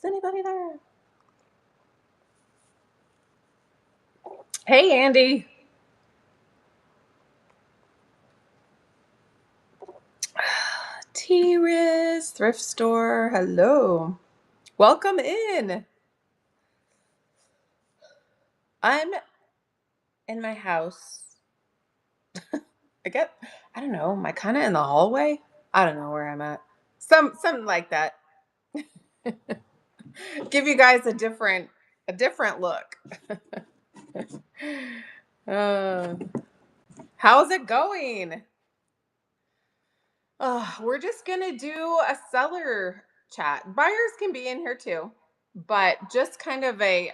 Is anybody there? Hey, Andy. T-Riz Thrift Store. Hello. Welcome in. I'm in my house. I don't know, am I kind of in the hallway? I don't know where I'm at. Something like that. Give you guys a different look. uh, how's it going? We're just gonna do a seller chat. Buyers can be in here too, but just kind of a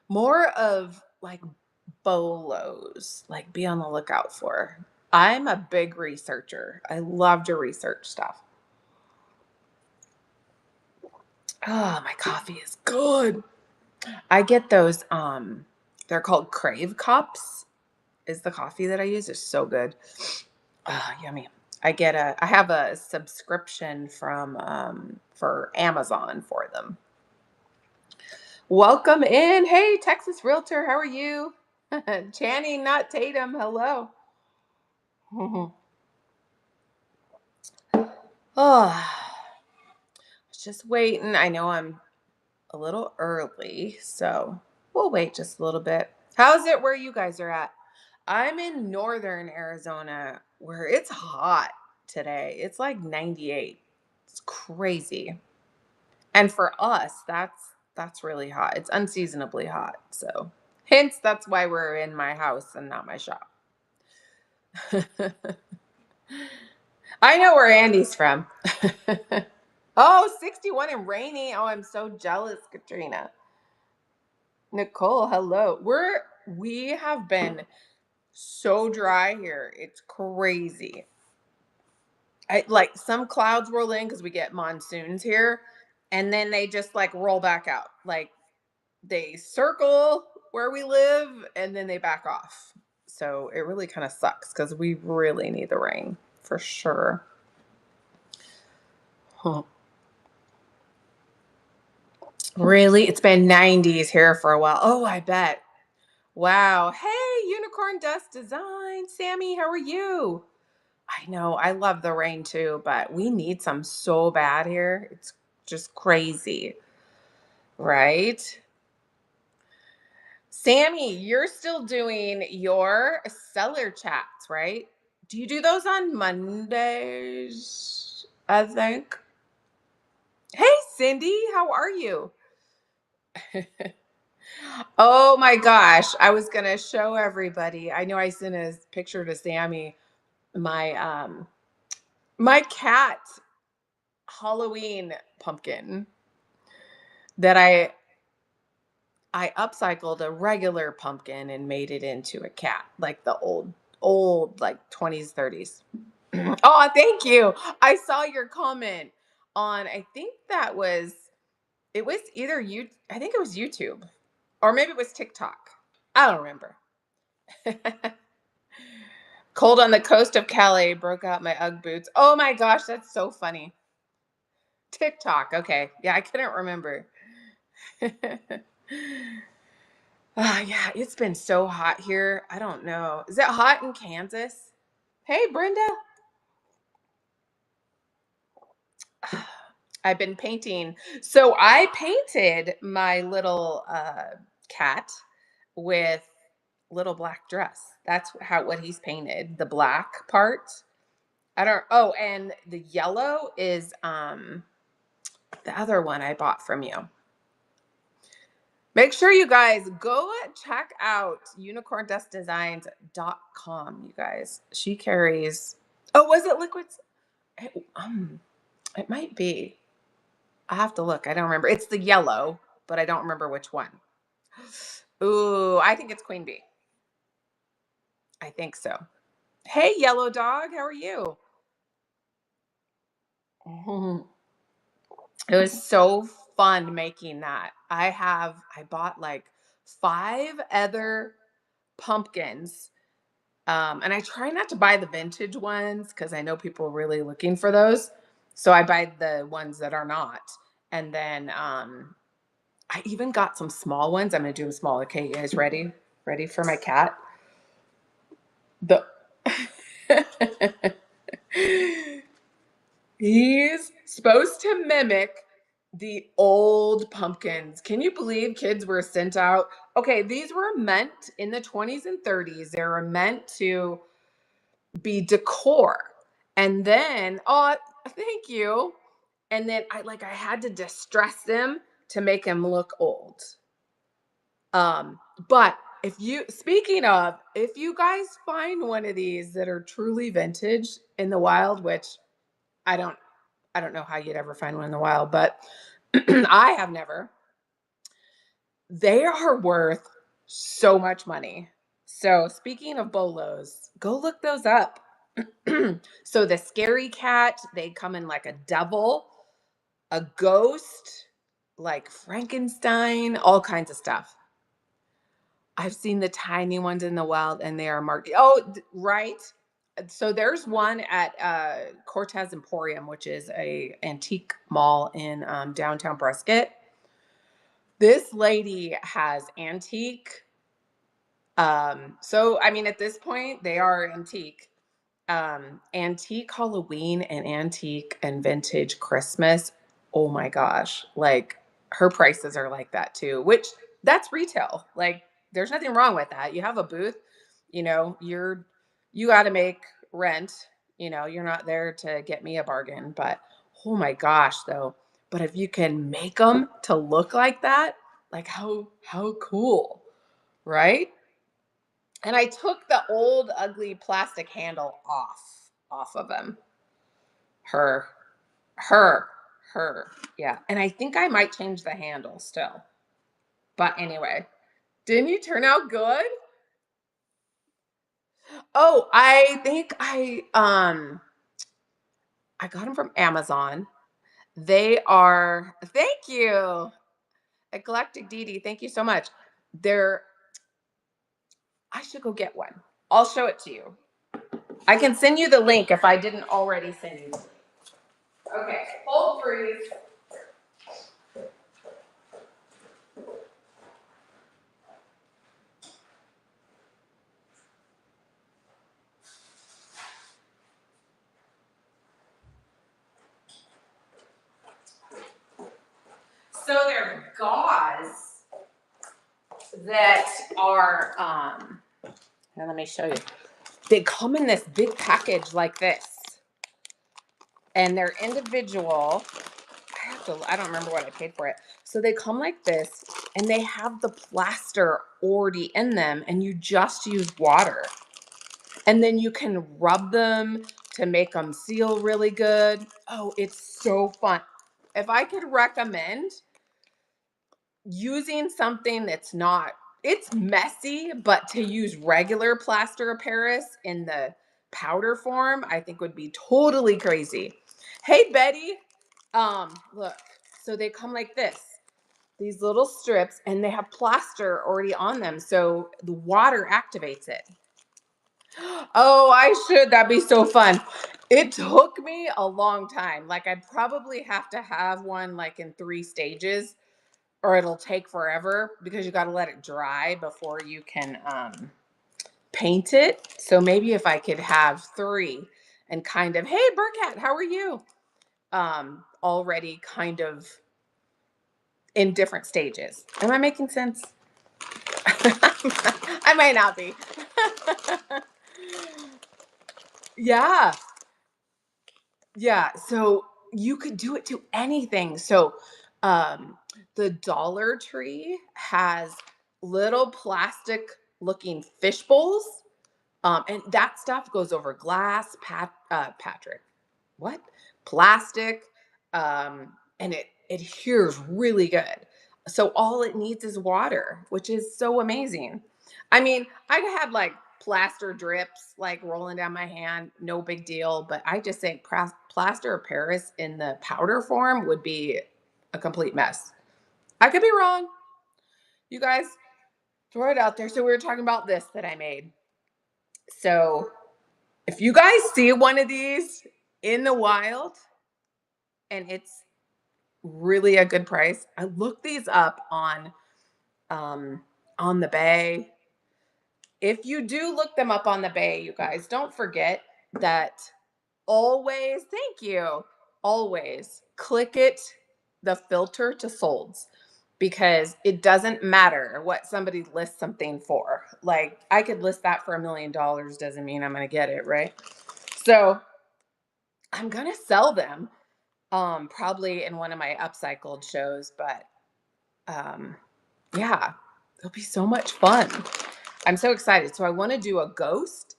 more of like bolos, like be on the lookout for. I'm a big researcher. I love to research stuff. Oh, my coffee is good. I get those they're called Crave cups. Is the coffee that I use. It's so good. Oh, yummy. I have a subscription from for Amazon for them. Welcome in. Hey, Texas Realtor, how are you? Channing, not Tatum. Hello. Oh, just waiting. I know I'm a little early, so we'll wait just a little bit. How's it where you guys are at? I'm in northern Arizona where it's hot today. It's like 98. It's crazy. And for us, that's really hot. It's unseasonably hot. So, hence that's why we're in my house and not my shop. I know where Andy's from. Oh, 61 and rainy. Oh, I'm so jealous, Katrina. Nicole, hello. We have been so dry here. It's crazy. I like some clouds roll in because we get monsoons here, and then they just like roll back out. Like they circle where we live and then they back off. So it really kind of sucks because we really need the rain for sure. Huh. Really? It's been 90s here for a while. Oh, I bet. Wow. Hey, Unicorn Dust Design. Sammy, how are you? I know. I love the rain too, but we need some so bad here. It's just crazy, right? Sammy, you're still doing your seller chats, right? Do you do those on Mondays? I think. Hey, Cindy, how are you? Oh my gosh, I was gonna show everybody. I know I sent a picture to Sammy. My my cat Halloween pumpkin that I upcycled a regular pumpkin and made it into a cat, like the old like 20s, 30s. Oh, thank you. I saw your comment on I think it was either you I think it was YouTube or maybe it was TikTok. I don't remember. Cold on the coast of Calais broke out my Ugg boots. Oh my gosh, that's so funny. TikTok. Okay. Yeah, I couldn't remember. Yeah, it's been so hot here. I don't know. Is it hot in Kansas? Hey, Brenda. I've been painting. So I painted my little cat with little black dress. That's how what he's painted. The black part. I don't oh, and the yellow is the other one I bought from you. Make sure you guys go check out unicorndustdesigns.com, you guys. She carries Oh, was it liquids? It might be. I have to look. I don't remember. It's the yellow, but I don't remember which one. Ooh, I think it's Queen Bee. I think so. Hey, yellow dog, how are you? Mhm. It was so fun making that. I bought like 5 other pumpkins. And I try not to buy the vintage ones because I know people are really looking for those. So I buy the ones that are not. And then I even got some small ones. I'm gonna do them small. Okay, you guys ready? Ready for my cat? The He's supposed to mimic the old pumpkins. Can you believe kids were sent out? Okay, these were meant in the 20s and 30s. They were meant to be decor. And then, oh, thank you. And then I had to distress them to make him look old. But if you speaking of, if you guys find one of these that are truly vintage in the wild, which I don't I don't know how you'd ever find one in the wild, but I have never. They are worth so much money. So speaking of bolos, go look those up. So the scary cat, they come in like a devil, a ghost, like Frankenstein, all kinds of stuff. I've seen the tiny ones in the wild and they are marked. Oh, right. So there's one at Cortez Emporium, which is a antique mall in downtown Prescott. This lady has antique. So I mean, at this point, they are antique. Antique Halloween and antique and vintage Christmas. Oh my gosh. Like her prices are like that too, which that's retail. Like there's nothing wrong with that. You have a booth, you got to make rent, you're not there to get me a bargain, but oh my gosh though. But if you can make them to look like that, like how cool, right? And I took the old ugly plastic handle off of him. Her, her, her. Yeah. And I think I might change the handle still. But anyway, didn't you turn out good? Oh, I think I got them from Amazon. They are, thank you. Eclectic Dee, thank you so much. They're I should go get one. I'll show it to you. I can send you the link if I didn't already send you. Okay, hold freeze. So they're gauze that are here, let me show you. They come in this big package like this. And they're individual. I don't remember what I paid for it. So they come like this and they have the plaster already in them and you just use water. And then you can rub them to make them seal really good. Oh, it's so fun. If I could recommend using something that's not, it's messy, but to use regular plaster of Paris in the powder form, I think would be totally crazy. Hey, Betty. Look, so they come like this, these little strips, and they have plaster already on them. So the water activates it. Oh, I should. That'd be so fun. It took me a long time. Like I'd probably have to have one like in 3 stages or it'll take forever because you got to let it dry before you can paint it. So maybe if I could have 3 and kind of, hey, Burkett, how are you? Already kind of in different stages. Am I making sense? I might not be. Yeah. Yeah. So you could do it to anything. So um, the Dollar Tree has little plastic looking fish bowls. And that stuff goes over glass, Patrick. What? Plastic. And it adheres really good. So all it needs is water, which is so amazing. I mean, I'd had like plaster drips like rolling down my hand, no big deal. But I just think plaster of Paris in the powder form would be a complete mess. I could be wrong. You guys throw it out there. So we were talking about this that I made. So if you guys see one of these in the wild and it's really a good price. I looked these up on the Bay. If you do look them up on the Bay, you guys, don't forget that always, thank you, always click the filter to solds, because it doesn't matter what somebody lists something for. Like, I could list that for $1 million, doesn't mean I'm going to get it, right? So I'm going to sell them probably in one of my upcycled shows, but um, yeah, it'll be so much fun. I'm so excited. So I want to do a ghost,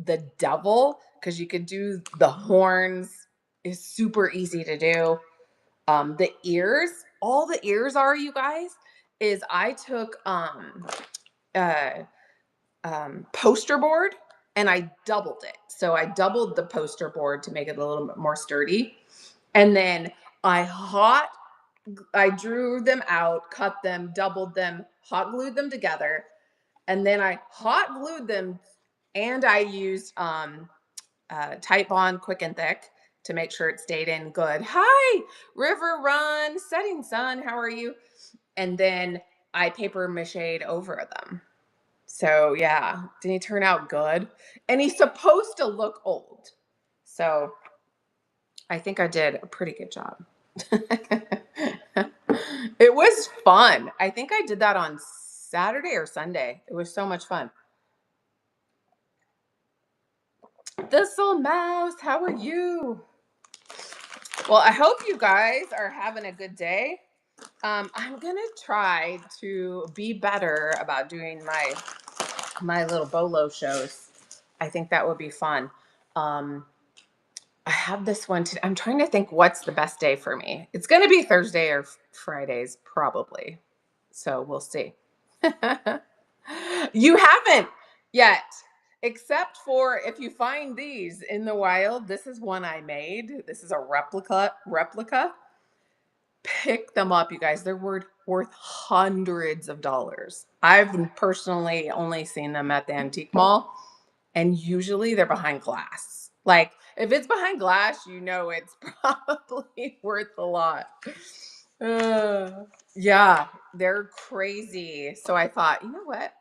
the devil, because you could do the horns is super easy to do. The ears, all the ears are, you guys, is I took uh, poster board and I doubled it. So I doubled the poster board to make it a little bit more sturdy. And then I drew them out, cut them, doubled them, hot glued them together. And then I hot glued them, and I used Type Bond Quick and Thick to make sure it stayed in good. Hi, River Run, Setting Sun, how are you? And then I paper mache'd over them. So yeah, did he turn out good? And he's supposed to look old. So I think I did a pretty good job. It was fun. I think I did that on Saturday or Sunday. It was so much fun. Thistle Mouse, how are you? Well, I hope you guys are having a good day. I'm gonna try to be better about doing my little Bolo shows. I think that would be fun. Um, I have this one today. I'm trying to think what's the best day for me. It's gonna be Thursday or Fridays, probably. So we'll see. You haven't yet, except for if you find these in the wild. This is one I made. This is a replica. Pick them up, you guys. They're worth hundreds of dollars. I've personally only seen them at the antique mall, and usually they're behind glass. Like, if it's behind glass, you know it's probably worth a lot. Yeah, they're crazy. So I thought, you know what?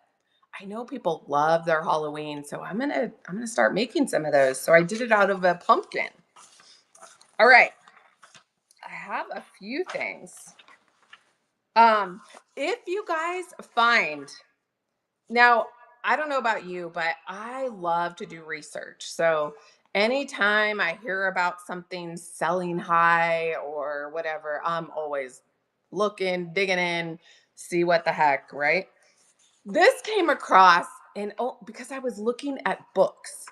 I know people love their Halloween, so I'm gonna start making some of those. So I did it out of a pumpkin. All right. I have a few things. If you guys find now, I don't know about you, but I love to do research. So anytime I hear about something selling high or whatever, I'm always looking, digging in, see what the heck, right? This came across, and oh, because I was looking at books.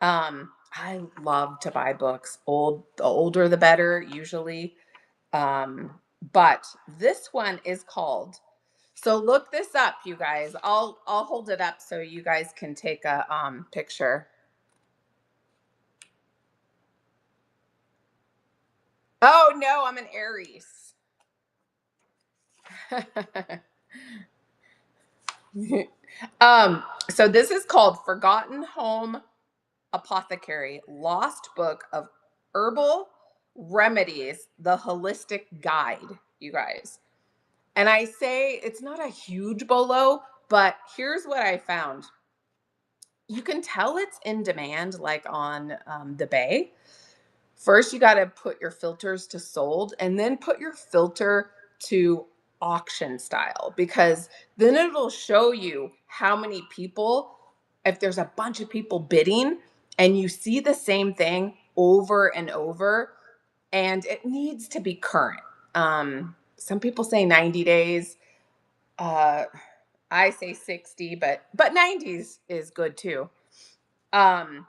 I love to buy books. The older the better, usually. Um, but this one is called. So look this up, you guys. I'll hold it up so you guys can take a picture. Oh no, I'm an Aries. So this is called Forgotten Home Apothecary, Lost Book of Herbal Remedies, the Holistic Guide, you guys. And I say it's not a huge bolo, but here's what I found. You can tell it's in demand, like on the Bay. First, you got to put your filters to sold, and then put your filter to auction style, because then it'll show you how many people, if there's a bunch of people bidding and you see the same thing over and over, and it needs to be current. Some people say 90 days. Uh, I say 60, but 90s is good too. Um,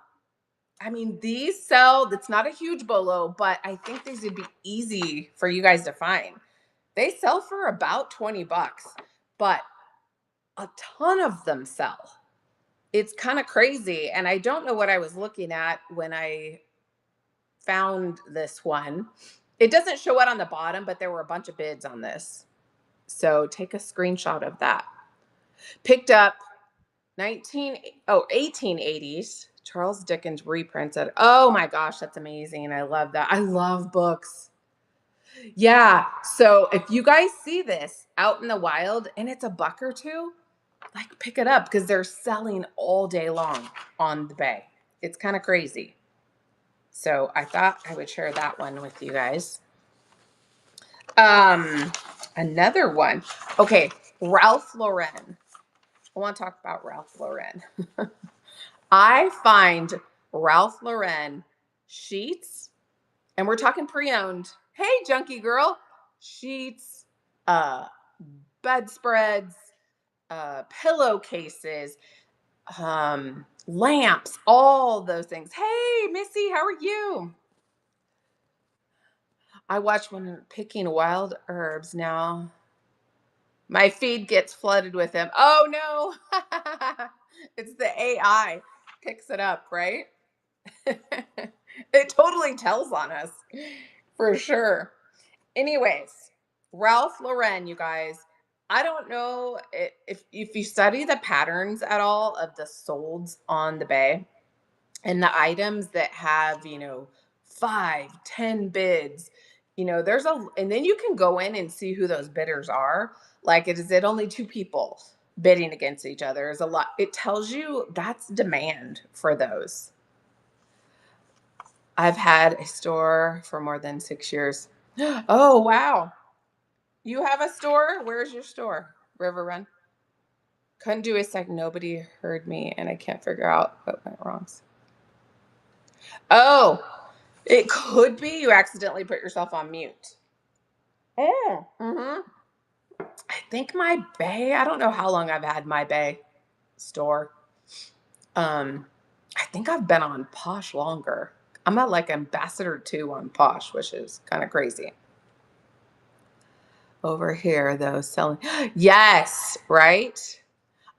I mean, these sell, it's not a huge bolo, but I think these would be easy for you guys to find. They sell for about 20 bucks, but a ton of them sell. It's kind of crazy. And I don't know what I was looking at when I found this one. It doesn't show it on the bottom, but there were a bunch of bids on this. So take a screenshot of that. Picked up 1880s Charles Dickens reprints it. Oh my gosh, that's amazing. I love that. I love books. Yeah. So if you guys see this out in the wild and it's a buck or two, like pick it up because they're selling all day long on the bay. It's kind of crazy. So I thought I would share that one with you guys. Um, Another one. Okay, Ralph Lauren. I want to talk about Ralph Lauren. I find Ralph Lauren sheets, and we're talking pre-owned. Hey, junkie girl, sheets, uh, bedspreads, pillowcases, lamps, all those things. Hey, Missy, how are you? I watch when picking wild herbs now. My feed gets flooded with them. Oh no. It's the AI picks it up, right? It totally tells on us for sure. Anyways, Ralph Lauren, you guys. I don't know if you study the patterns at all of the solds on the bay and the items that have, 5, 10 bids, there's and then you can go in and see who those bidders are. Like, is it only two people bidding against each other? There's a lot. It tells you that's demand for those. I've had a store for more than 6 years. Oh, wow. You have a store? Where's your store? River Run? Couldn't do a sec. Nobody heard me, and I can't figure out what went wrong. Oh, it could be you accidentally put yourself on mute. Oh. I think my bay, I don't know how long I've had my bay store. Um, I think I've been on Posh longer. I'm at like ambassador 2 on Posh, which is kind of crazy. Over here, though, selling. Yes, right?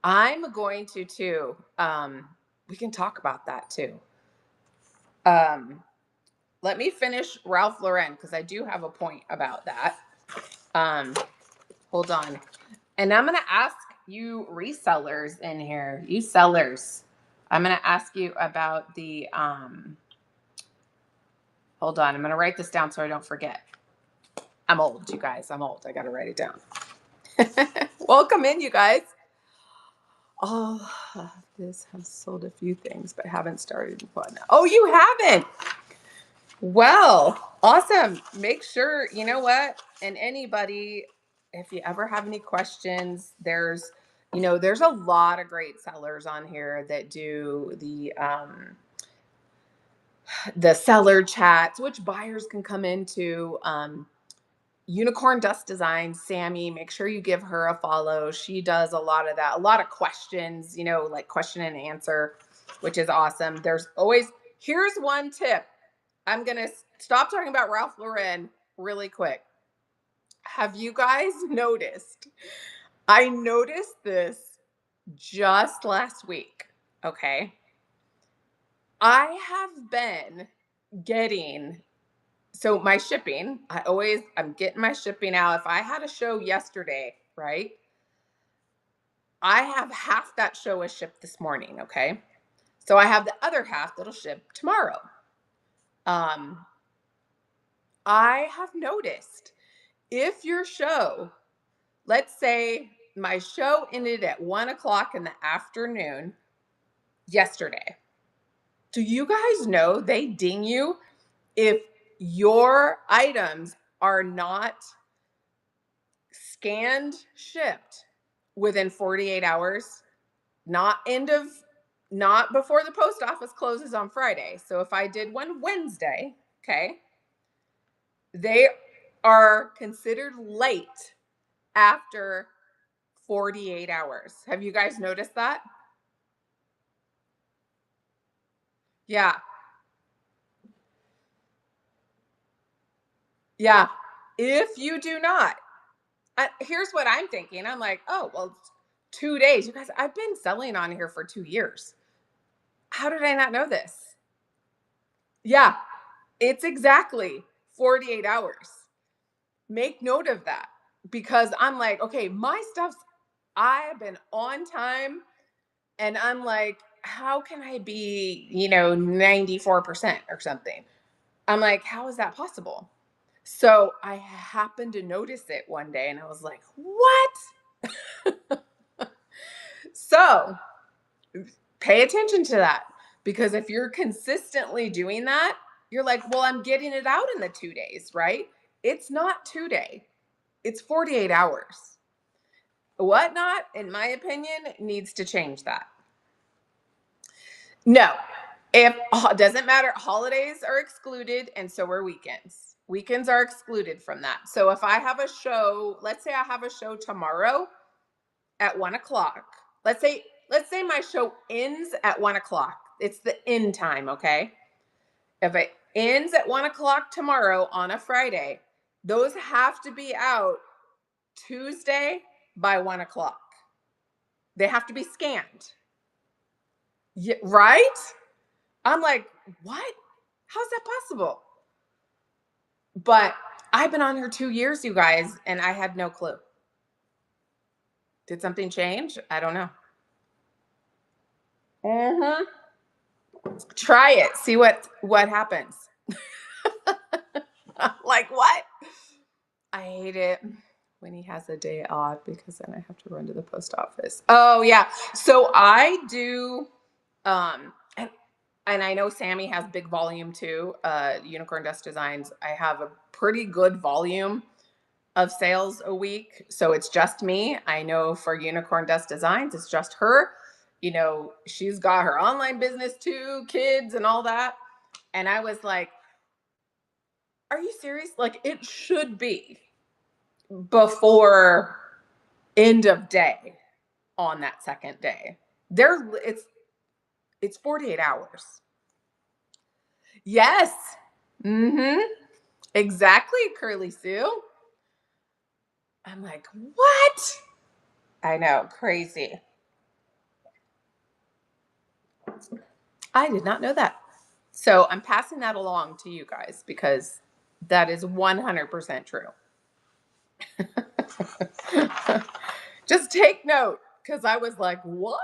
I'm going to too. We can talk about that too. Um, Let me finish Ralph Lauren because I do have a point about that. Um, Hold on. And I'm going to ask you resellers in here, you sellers. I'm going to ask you about the hold on. I'm going to write this down so I don't forget. I'm old, you guys. I'm old. I got to write it down. Welcome in, you guys. All of this has sold a few things, but haven't started one. Oh, you haven't? Well, awesome. Make sure, you know what? And anybody, if you ever have any questions, there's a lot of great sellers on here that do the seller chats, which buyers can come into. Unicorn Dust Design, Sammy, make sure you give her a follow. She does a lot of that, a lot of questions, like question and answer, which is awesome. Here's one tip. I'm going to stop talking about Ralph Lauren really quick. Have you guys noticed? I noticed this just last week. Okay. I have been getting, so my shipping, I'm getting my shipping out. If I had a show yesterday, right? I have half that show is shipped this morning. Okay. So I have the other half that'll ship tomorrow. I have noticed if your show, let's say my show ended at 1 o'clock in the afternoon yesterday. Do you guys know they ding you if your items are not scanned, shipped within 48 hours? Not before the post office closes on Friday. So if I did one Wednesday, okay, they are considered late after 48 hours. Have you guys noticed that? Yeah. Yeah. If you do not, here's what I'm thinking. I'm like, oh, well, it's 2 days. You guys, I've been selling on here for 2 years. How did I not know this? Yeah. It's exactly 48 hours. Make note of that because I'm like, okay, I've been on time. And I'm like, how can I be, 94% or something? I'm like, how is that possible? So I happened to notice it one day and I was like, what? So pay attention to that, because if you're consistently doing that, you're like, well, I'm getting it out in the 2 days, right? It's not 2 day, it's 48 hours. Whatnot, in my opinion, needs to change that. No, if doesn't matter, holidays are excluded, and so are weekends. Weekends are excluded from that. So if I have a show, let's say I have a show tomorrow at 1 o'clock. Let's say my show ends at 1 o'clock. It's the end time, okay? If it ends at 1 o'clock tomorrow on a Friday, those have to be out Tuesday by 1 o'clock. They have to be scanned. Yeah, right? I'm like, what? How's that possible? But I've been on here 2 years, you guys, and I had no clue. Did something change? I don't know. Mm-hmm. Try it. See what happens. Like, what? I hate it when he has a day off, because then I have to run to the post office. Oh yeah. So I do and I know Sammy has big volume too. Unicorn Dust Designs. I have a pretty good volume of sales a week. So it's just me. I know for Unicorn Dust Designs, it's just her. You know, she's got her online business too, kids and all that. And I was like, are you serious? Like, it should be before end of day on that second day. There it's 48 hours. Yes. Mm-hmm. Exactly, Curly Sue. I'm like, what? I know, crazy. I did not know that. So I'm passing that along to you guys, because that is 100% true. Just take note, because I was like, what?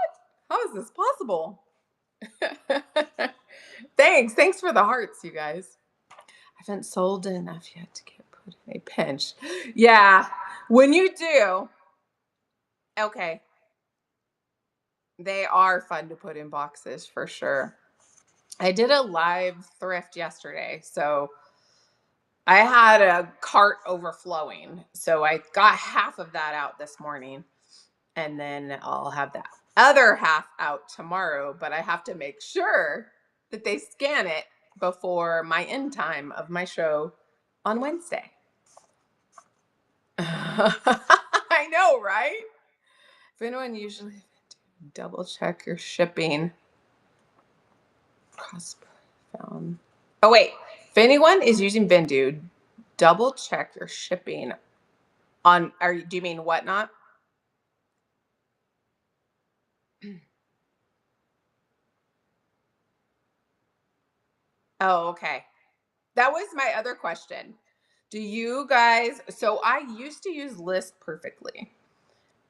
How is this possible? Thanks for the hearts, you guys. I haven't sold enough yet to get put in a pinch. Yeah, when you do, okay, they are fun to put in boxes for sure. I did a live thrift yesterday, so I had a cart overflowing. So I got half of that out this morning, and then I'll have that other half out tomorrow, but I have to make sure that they scan it before my end time of my show on Wednesday. I know, right? If anyone usually double check your shipping. Found. Oh wait, if anyone is using Vendu, double check your shipping on. Do you mean Whatnot? Oh, okay. That was my other question. Do you guys? So I used to use List Perfectly,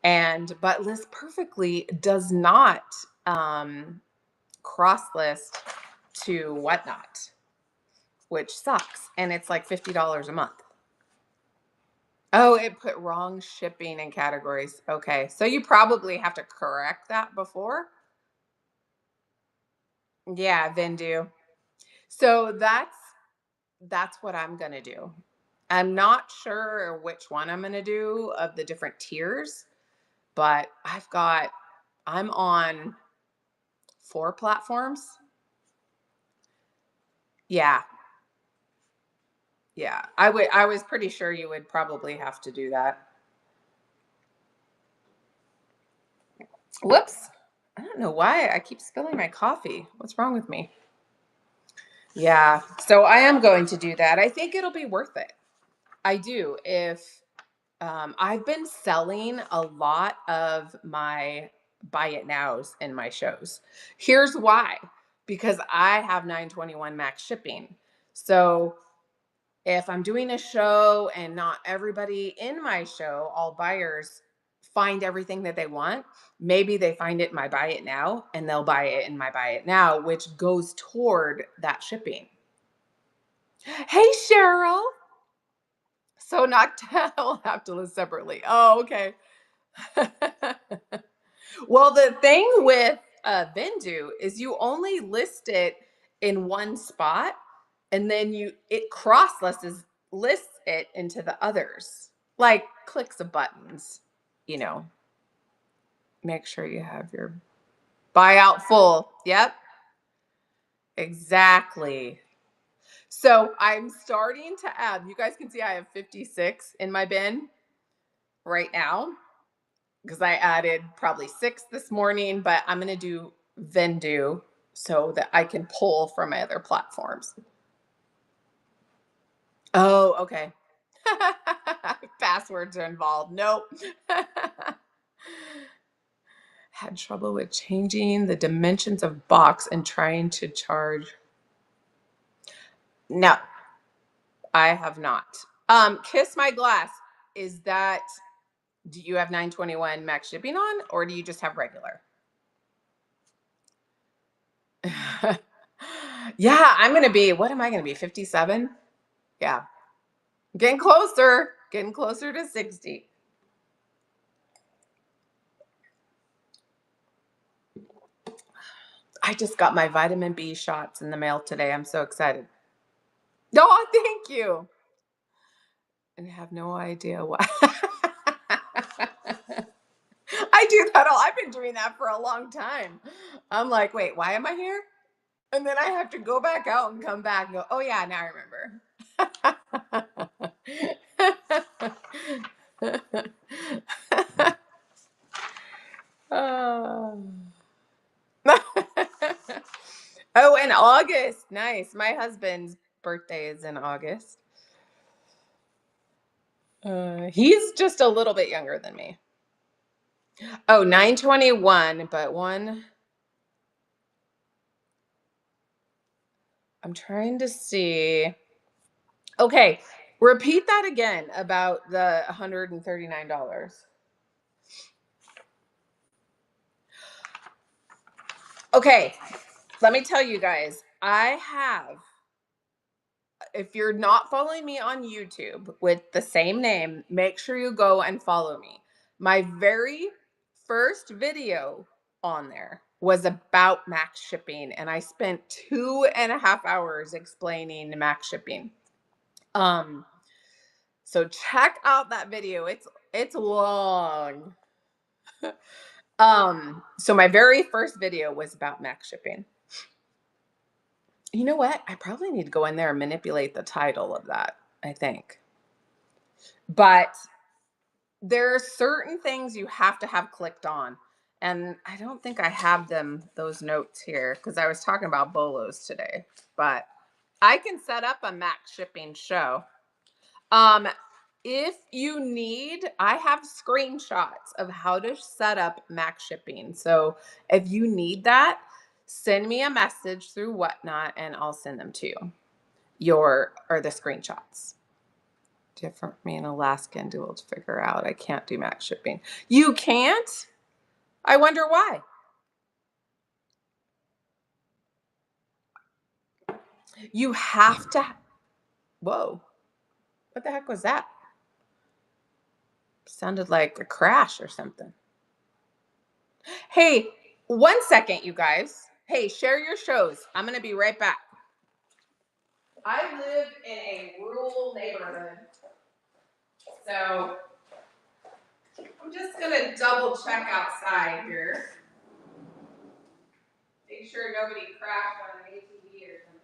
but List Perfectly does not cross list to Whatnot, which sucks, and it's like $50 a month. Oh, it put wrong shipping and categories. Okay, so you probably have to correct that before. Yeah, Vendu. So that's what I'm gonna do. I'm not sure which one I'm gonna do of the different tiers, but I'm on 4 platforms. Yeah, yeah. I was pretty sure you would probably have to do that. Whoops. I don't know why I keep spilling my coffee. What's wrong with me? Yeah. So I am going to do that. I think it'll be worth it. I do. If I've been selling a lot of my buy it nows in my shows. Here's why: because I have 921 max shipping. So if I'm doing a show and not everybody in my show, all buyers, find everything that they want, maybe they find it in my buy it now and they'll buy it in my buy it now, which goes toward that shipping. Hey, Cheryl. So Noctel will have to list separately. Oh, okay. Well, the thing with Vendu is you only list it in one spot, and then it lists it into the others, like clicks of buttons. You know, make sure you have your buyout full. Yep, exactly. So I'm starting to add. You guys can see I have 56 in my bin right now, because I added probably 6 this morning, but I'm going to do Vendu so that I can pull from my other platforms. Oh, okay. Passwords are involved. Nope. Had trouble with changing the dimensions of box and trying to charge. No, I have not. Kiss My Glass. Is that, do you have 921 max shipping on, or do you just have regular? Yeah, what am I going to be? 57? Yeah. Getting closer to 60. I just got my vitamin B shots in the mail today. I'm so excited. Oh, thank you. And have no idea why. I do that all. I've been doing that for a long time. I'm like, wait, why am I here? And then I have to go back out and come back and go, oh yeah, now I remember. Oh. Oh, in August. Nice. My husband's birthday is in August. He's just a little bit younger than me. Oh, 921, but one. I'm trying to see. Okay, repeat that again about the $139. Okay, let me tell you guys, if you're not following me on YouTube with the same name, make sure you go and follow me. My very first video on there was about max shipping, and I spent 2.5 hours explaining max shipping. So check out that video. It's long. So my very first video was about max shipping. You know what? I probably need to go in there and manipulate the title of that, I think. But there are certain things you have to have clicked on. And I don't think I have those notes here, because I was talking about Bolos today. But I can set up a max shipping show. If you need, I have screenshots of how to set up max shipping. So if you need that, send me a message through Whatnot and I'll send them to you. The screenshots. Different, me and Alaskan dual to figure out. I can't do max shipping. You can't? I wonder why. You have to. Whoa. What the heck was that? Sounded like a crash or something. Hey, 1 second, you guys. Hey, share your shows. I'm going to be right back. I live in a rural neighborhood, so I'm just going to double check outside here. Make sure nobody crashed on an ATV or something.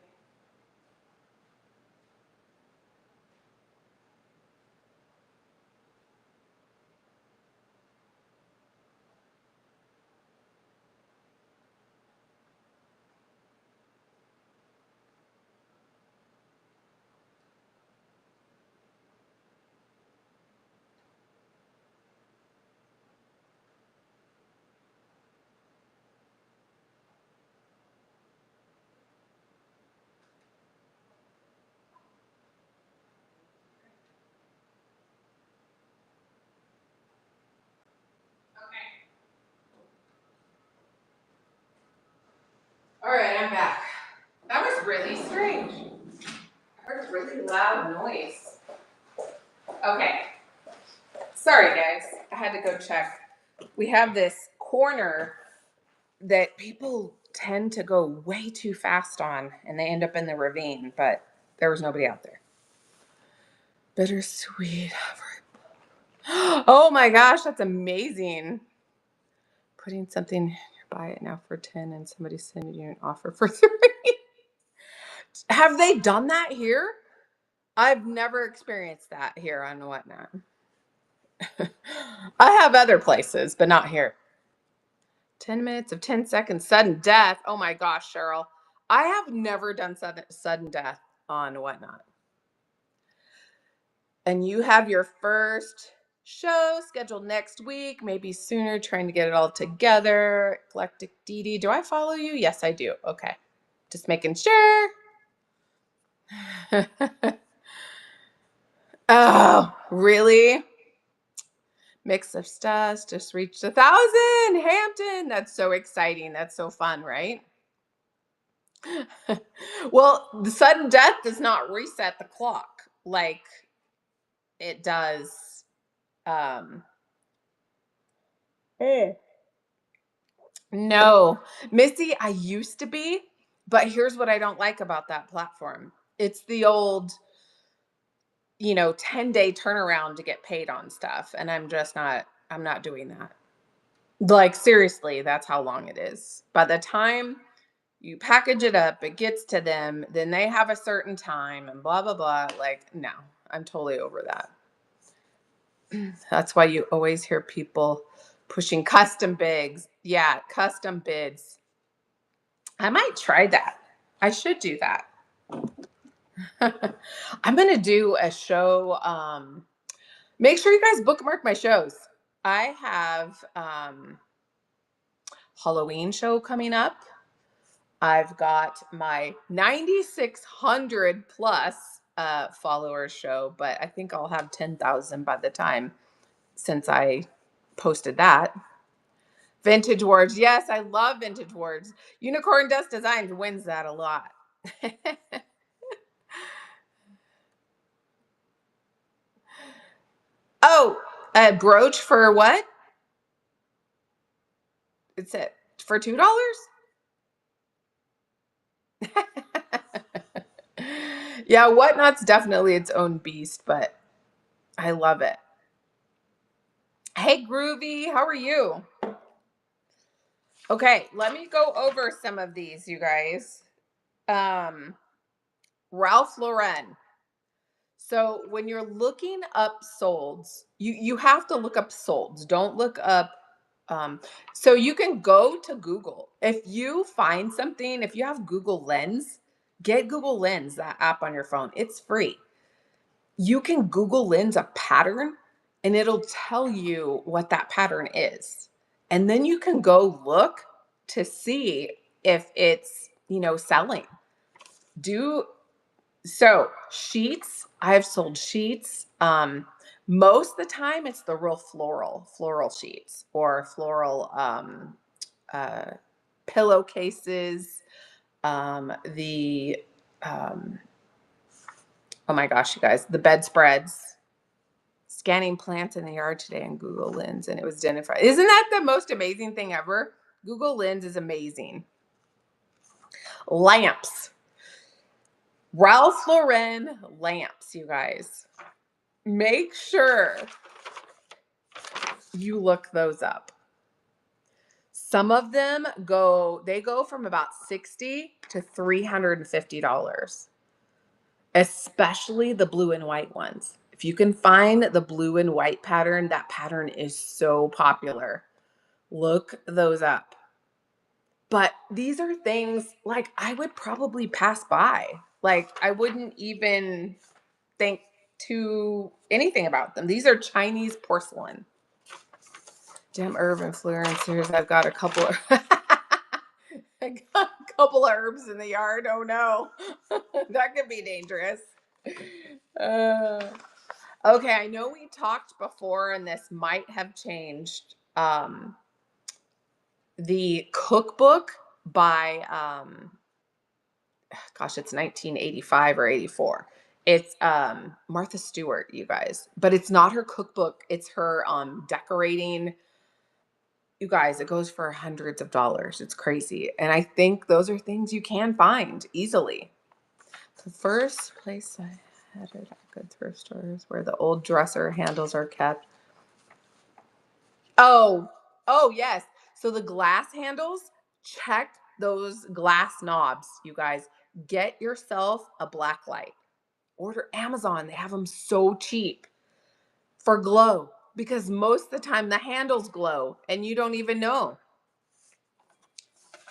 All right, I'm back. That was really strange. I heard a really loud noise. Okay. Sorry, guys. I had to go check. We have this corner that people tend to go way too fast on, and they end up in the ravine, but there was nobody out there. Bittersweet. Oh my gosh, that's amazing. Putting something, buy it now for 10 and somebody sending you an offer for 3. Have they done that here? I've never experienced that here on Whatnot. I have other places, but not here. 10 minutes of 10 seconds, sudden death. Oh my gosh, Cheryl. I have never done sudden death on Whatnot. And you have your first show scheduled next week, maybe sooner, trying to get it all together. Eclectic Dee. Do I follow you? Yes, I do. Okay. Just making sure. Oh, really? Mix of stuff. Just reached 1,000. Hampton. That's so exciting. That's so fun, right? Well, the sudden death does not reset the clock like it does. Um, no, Missy, I used to be, but here's what I don't like about that platform. It's the old, 10-day turnaround to get paid on stuff. And I'm not doing that. Like, seriously, that's how long it is. By the time you package it up, it gets to them, then they have a certain time and blah, blah, blah. Like, no, I'm totally over that. That's why you always hear people pushing custom bids. Yeah, custom bids. I might try that. I should do that. I'm going to do a show. Make sure you guys bookmark my shows. I have Halloween show coming up. I've got my 9,600 plus followers show, but I think I'll have 10,000 by the time since I posted that. Vintage Words. Yes, I love Vintage Words. Unicorn Dust Designs wins that a lot. Oh, a brooch for what? It's it for $2? Yeah, Whatnot's definitely its own beast, but I love it. Hey, Groovy, how are you? Okay, let me go over some of these, you guys. Um, Ralph Lauren. So when you're looking up solds, you have to look up solds. Don't look up. So you can go to Google. If you find something, if you have Google Lens, get Google Lens, that app on your phone. It's free. You can Google Lens a pattern and it'll tell you what that pattern is. And then you can go look to see if it's, selling. Do so sheets, I've sold sheets. Most of the time it's the real floral sheets or floral uh, pillowcases. The oh my gosh, you guys, the bedspreads. Scanning plants in the yard today on Google Lens, and it was identified. Isn't that the most amazing thing ever? Google Lens is amazing. Lamps. Ralph Lauren lamps, you guys. Make sure you look those up. Some of them go from about $60 to $350, especially the blue and white ones. If you can find the blue and white pattern, that pattern is so popular. Look those up. But these are things like I would probably pass by. Like I wouldn't even think to anything about them. These are Chinese porcelain. Damn herb influencers. I've got a couple of I got a couple of herbs in the yard. Oh no. That could be dangerous. Okay, I know we talked before and this might have changed. The cookbook by gosh, it's 1985 or 84. It's Martha Stewart, you guys. But it's not her cookbook, it's her decorating. You guys, it goes for hundreds of dollars. It's crazy. And I think those are things you can find easily. The first place I had it at good thrift stores where the old dresser handles are kept. Oh, oh yes. So the glass handles, check those glass knobs, you guys. Get yourself a black light. Order Amazon. They have them so cheap for glow because most of the time the handles glow and you don't even know.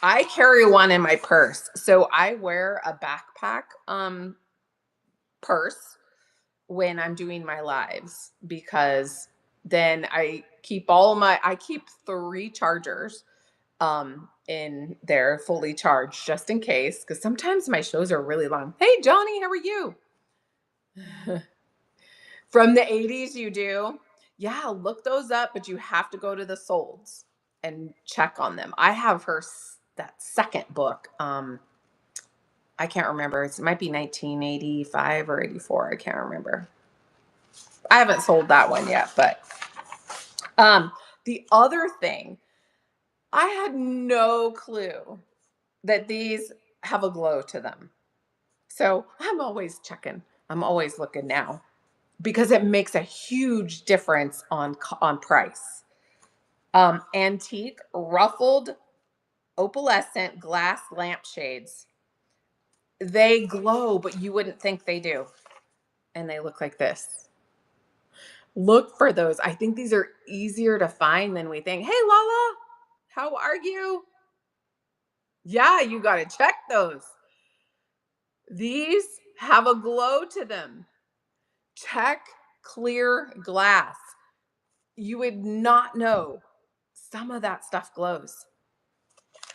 I carry one in my purse. So I wear a backpack purse when I'm doing my lives because then I keep 3 chargers in there fully charged just in case because sometimes my shows are really long. Hey Johnny, how are you? From the 80s you do? Yeah, look those up, but you have to go to the solds and check on them. I have that second book. I can't remember. It might be 1985 or 84. I can't remember. I haven't sold that one yet, but the other thing, I had no clue that these have a glow to them. So I'm always checking. I'm always looking now because it makes a huge difference on price. Antique ruffled opalescent glass lampshades. They glow, but you wouldn't think they do. And they look like this. Look for those. I think these are easier to find than we think. Hey, Lala, how are you? Yeah, you got to check those. These have a glow to them. Check clear glass. You would not know some of that stuff glows.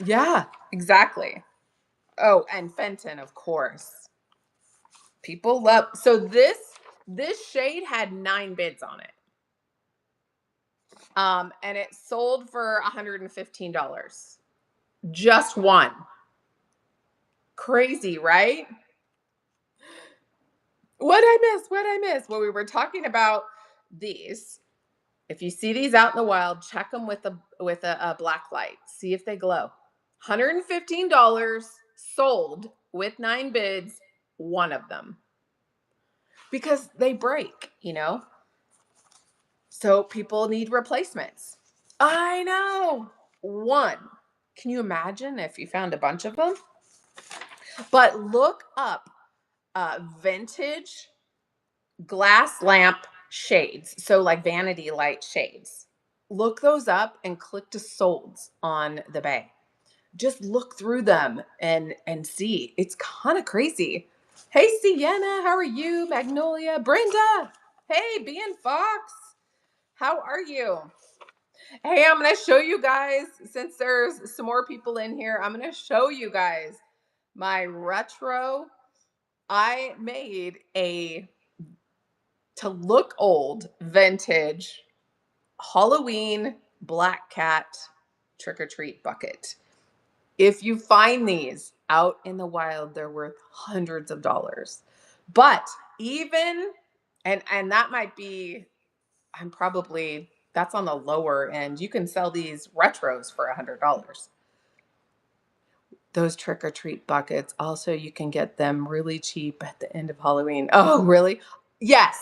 Yeah, exactly. Oh, and Fenton, of course. People love. So this shade had 9 bids on it. And it sold for $115. Just one. Crazy, right? What I miss? Well, we were talking about these. If you see these out in the wild, check them with a black light. See if they glow. $115 sold with 9 bids, one of them. Because they break, So people need replacements. I know. One. Can you imagine if you found a bunch of them? But look up vintage glass lamp shades. So like vanity light shades. Look those up and click to solds on the bay. Just look through them and see. It's kind of crazy. Hey Sienna, how are you? Magnolia, Brenda. Hey, Bean Fox. How are you? Hey, I'm going to show you guys, since there's some more people in here, I'm going to show you guys my retro. I made to look old, vintage Halloween black cat trick-or-treat bucket. If you find these out in the wild, they're worth hundreds of dollars. But even, and that might be, that's on the lower end. You can sell these retros for $100. Those trick or treat buckets, also, you can get them really cheap at the end of Halloween. Oh, really? Yes.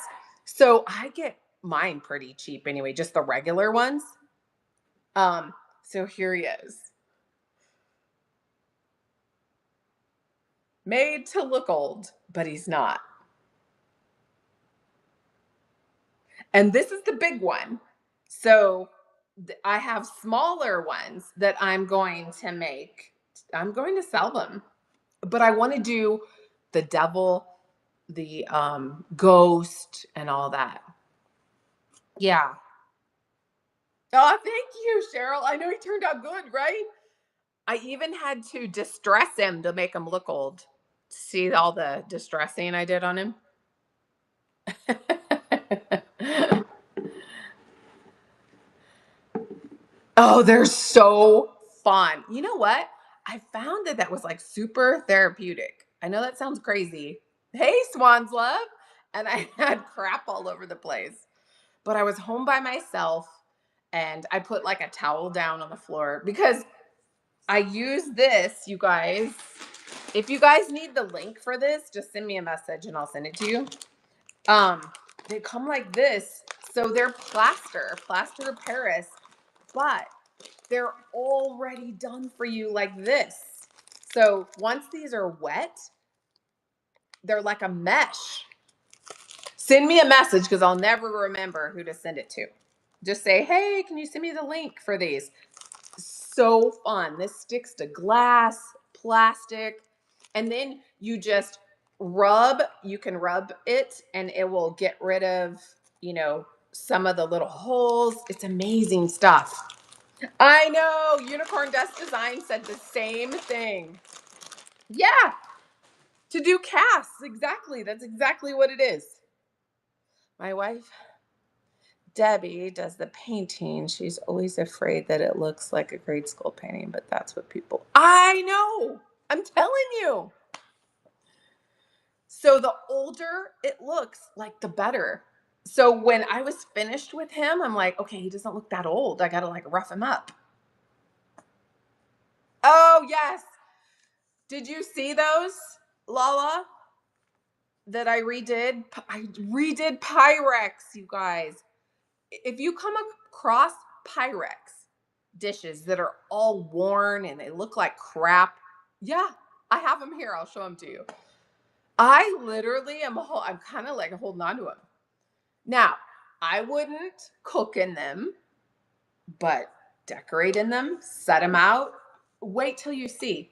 So I get mine pretty cheap anyway, just the regular ones. So here he is. Made to look old, but he's not. And this is the big one. So I have smaller ones that I'm going to make. I'm going to sell them. But I want to do the devil, the ghost, and all that. Yeah. Oh, thank you, Cheryl. I know he turned out good, right? I even had to distress him to make him look old. See all the distressing I did on him? Oh, they're so fun. You know what? I found that was like super therapeutic. I know that sounds crazy. Hey, Swan's Love. And I had crap all over the place. But I was home by myself and I put like a towel down on the floor because I use this, you guys. If you guys need the link for this, just send me a message and I'll send it to you. Um, they come like this. So they're plaster of Paris, but they're already done for you like this. So once these are wet, they're like a mesh. Send me a message because I'll never remember who to send it to. Just say, hey, can you send me the link for these? So fun. This sticks to glass, plastic, and then you just you can rub it and it will get rid of, some of the little holes. It's amazing stuff. I know. Unicorn Dust Design said the same thing. Yeah, to do casts. Exactly. That's exactly what it is. My wife, Debbie, does the painting. She's always afraid that it looks like a grade school painting, but that's what people. I know. I'm telling you. So the older it looks, like the better. So when I was finished with him, I'm like, okay, he doesn't look that old. I got to like rough him up. Oh, yes. Did you see those, Lala? That I redid? I redid Pyrex, you guys. If you come across Pyrex dishes that are all worn and they look like crap, yeah, I have them here. I'll show them to you. I literally I'm kind of like holding on to them. Now, I wouldn't cook in them, but decorate in them, set them out. Wait till you see.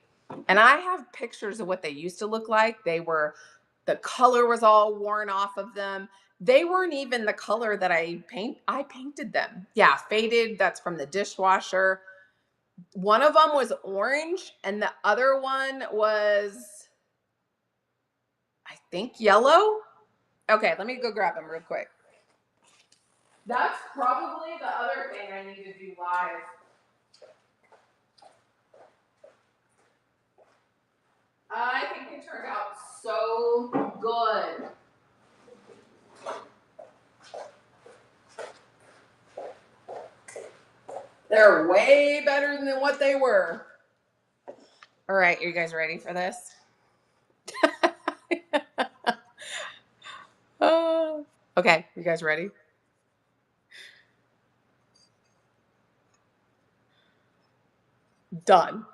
And I have pictures of what they used to look like. The color was all worn off of them. They weren't even the color that I painted them. Yeah, faded. That's from the dishwasher. One of them was orange and the other one was, I think, yellow. Okay, let me go grab them real quick. That's probably the other thing I need to do live. I think it turned out so good. They're way better than what they were. All right, are you guys ready for this? Oh. Okay, you guys ready? Done.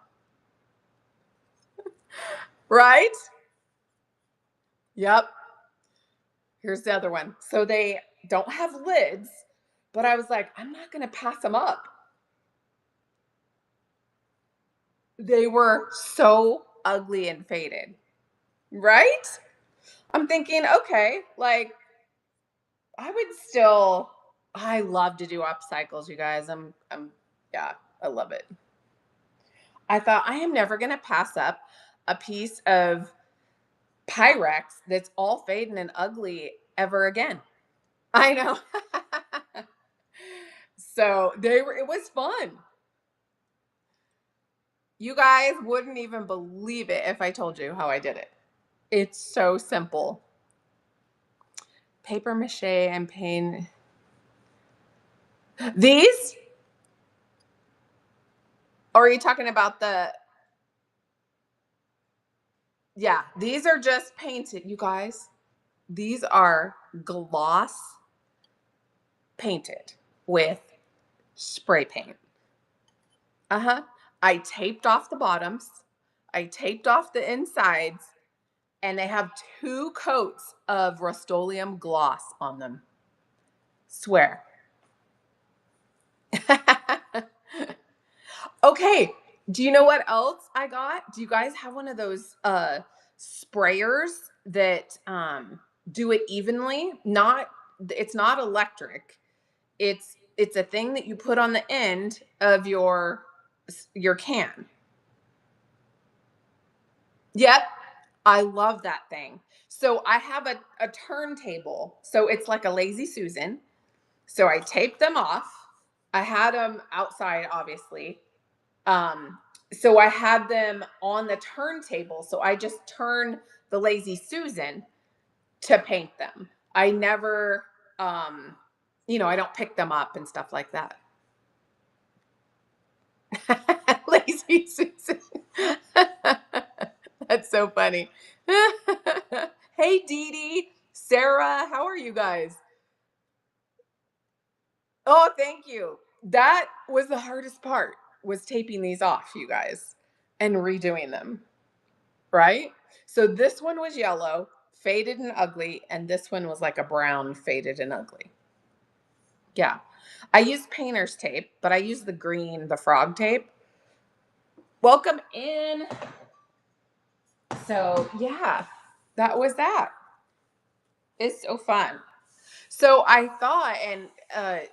Right? Yep. Here's the other one. So they don't have lids, but I was like, I'm not going to pass them up. They were so ugly and faded. Right? I'm thinking, okay, like I love to do upcycles, you guys. Yeah, I love it. I thought I am never going to pass up a piece of Pyrex that's all fading and ugly ever again. I know. So it was fun. You guys wouldn't even believe it if I told you how I did it. It's so simple. Paper mache and paint. These? Or are you talking about yeah, these are just painted, you guys. These are gloss painted with spray paint. Uh-huh. I taped off the bottoms. I taped off the insides. And they have 2 coats of Rust-Oleum gloss on them. Swear. Okay. Do you know what else I got? Do you guys have one of those sprayers that do it evenly? It's not electric. It's a thing that you put on the end of your can. Yep. I love that thing. So I have a turntable. So it's like a Lazy Susan. So I taped them off. I had them outside, obviously. Um, so I had them on the turntable. So I just turn the Lazy Susan to paint them. I never, I don't pick them up and stuff like that. Lazy Susan. That's so funny. Hey, Dee Dee, Sarah, how are you guys? Oh, thank you. That was the hardest part, was taping these off, you guys, and redoing them, right? So this one was yellow, faded and ugly, and this one was like a brown, faded and ugly. Yeah. I used painter's tape, but I used the green, the frog tape. Welcome in. So, yeah, that was that. It's so fun. So I thought, and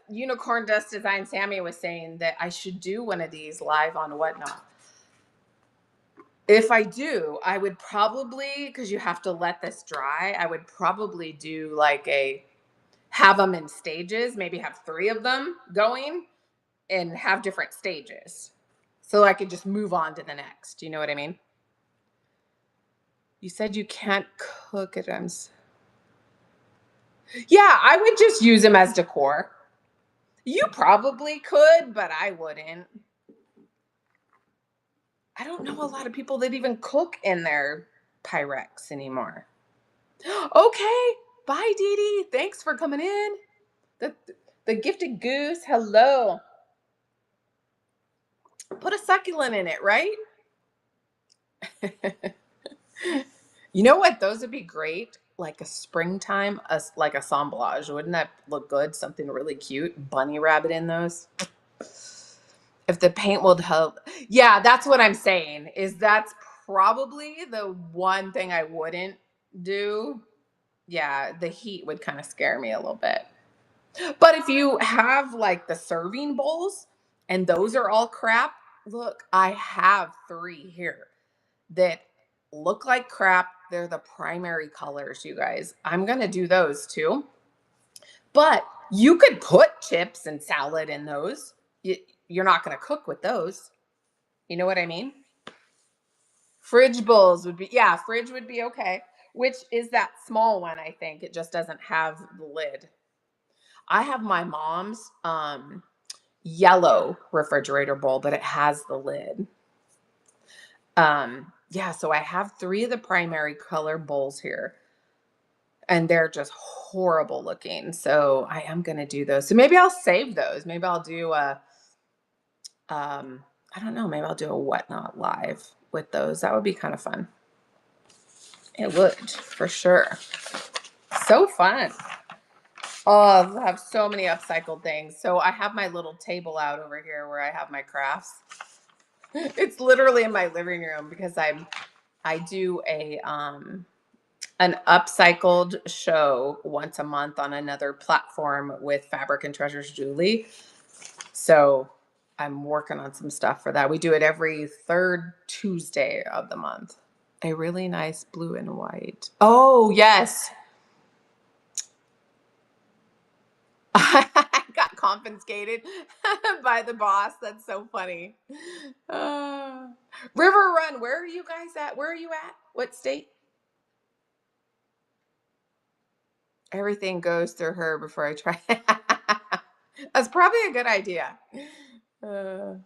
Unicorn Dust Design Sammy was saying that I should do one of these live on Whatnot. If I do, I would probably, because you have to let this dry, I would probably do like have them in stages, maybe have 3 of them going and have different stages. So I could just move on to the next. You know what I mean? You said you can't cook it. Yeah, I would just use them as decor. You probably could, but I wouldn't. I don't know a lot of people that even cook in their Pyrex anymore. Okay. Bye, Dee Dee. Thanks for coming in. The, the gifted goose. Hello. Put a succulent in it, right? You know what? Those would be great. Like a springtime, like assemblage. Wouldn't that look good? Something really cute. Bunny rabbit in those. If the paint will help. Yeah, that's what I'm saying. Is that's probably the one thing I wouldn't do. Yeah, the heat would kind of scare me a little bit. But if you have like the serving bowls and those are all crap, look, I have 3 here that look like crap. They're the primary colors, you guys. I'm going to do those too. But you could put chips and salad in those. You're not going to cook with those. You know what I mean? Fridge bowls would be, yeah, fridge would be okay. Which is that small one, I think. It just doesn't have the lid. I have my mom's yellow refrigerator bowl, but it has the lid. Yeah, so I have 3 of the primary color bowls here, and they're just horrible looking. So I am gonna do those. So maybe I'll save those. Maybe I'll do a I don't know, maybe I'll do a Whatnot live with those. That would be kind of fun. It would, for sure. So fun. Oh, I have so many upcycled things. So I have my little table out over here where I have my crafts. It's literally in my living room because I do an upcycled show once a month on another platform with Fabric and Treasures Julie. So I'm working on some stuff for that. We do it every 3rd Tuesday of the month. A really nice blue and white. Oh, yes. I got confiscated by the boss. That's so funny. Uh, River Run, where are you guys at? Where are you at? What state? Everything goes through her before I try. That's probably a good idea. Uh,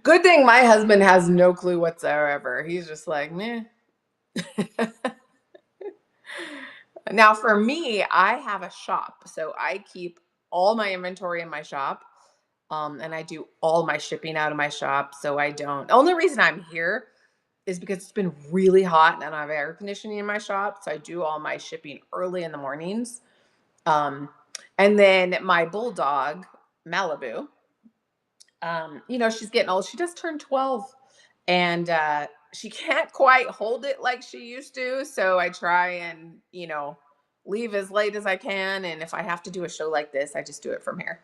Good thing my husband has no clue whatsoever. He's just like, meh. Now, for me, I have a shop. So I keep all my inventory in my shop. And I do all my shipping out of my shop. So I don't. The only reason I'm here is because it's been really hot and I don't have air conditioning in my shop. So I do all my shipping early in the mornings. Um, and then my bulldog, Malibu, she's getting old. She just turned 12 and she can't quite hold it like she used to. So I try and, leave as late as I can. And if I have to do a show like this, I just do it from here.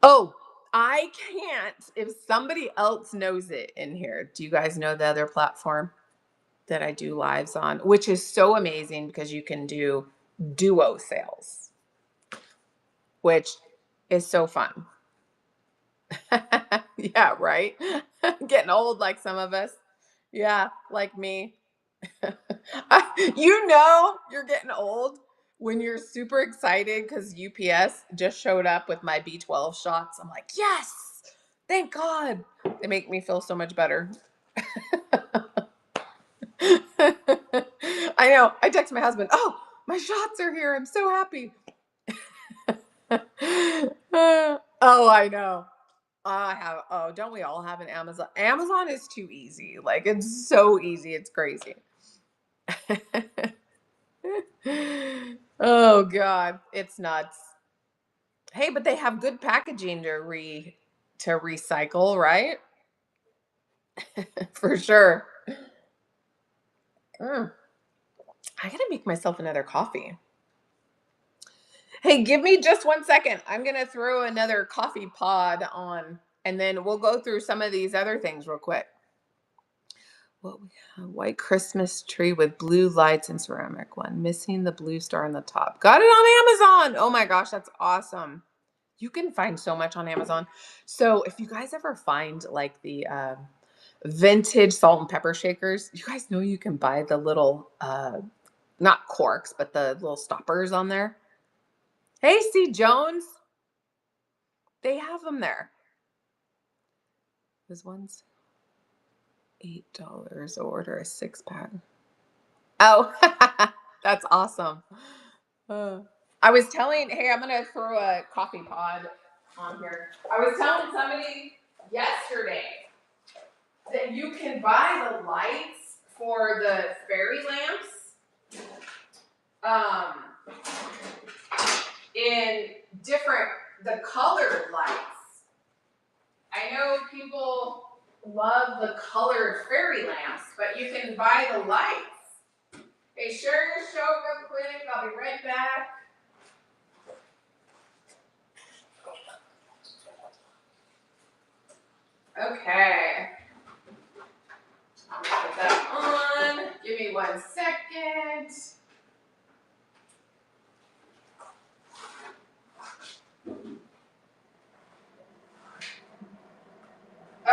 Oh, I can't if somebody else knows it in here. Do you guys know the other platform that I do lives on, which is so amazing because you can do duo sales, which is so fun. Yeah, right. Getting old like some of us. Yeah, like me. You know you're getting old when you're super excited because UPS just showed up with my B12 shots. I'm like, yes, thank God. They make me feel so much better. I know. I text my husband, oh, my shots are here. I'm so happy. Oh, I know. Don't we all have an Amazon? Amazon is too easy. Like, it's so easy. It's crazy. Oh God, it's nuts. Hey, but they have good packaging to recycle, right? For sure. Mm, I gotta make myself another coffee. Hey, give me just 1 second. I'm gonna throw another coffee pod on, and then we'll go through some of these other things real quick. What we have, white Christmas tree with blue lights and ceramic one, missing the blue star on the top. Got it on Amazon. Oh my gosh, that's awesome. You can find so much on Amazon. So if you guys ever find like the vintage salt and pepper shakers, you guys know you can buy the little not corks, but the little stoppers on there. Hey, C. Jones, they have them there. This one's $8. Order a 6-pack. Oh, that's awesome. I was telling, hey, I'm gonna throw a coffee pod on here. I was telling somebody yesterday that you can buy the lights for the fairy lamps in the colored lights. I know people love the colored fairy lamps, but you can buy the lights. Hey, share your show real quick. I'll be right back. Okay. I'll put that on. Give me 1 second.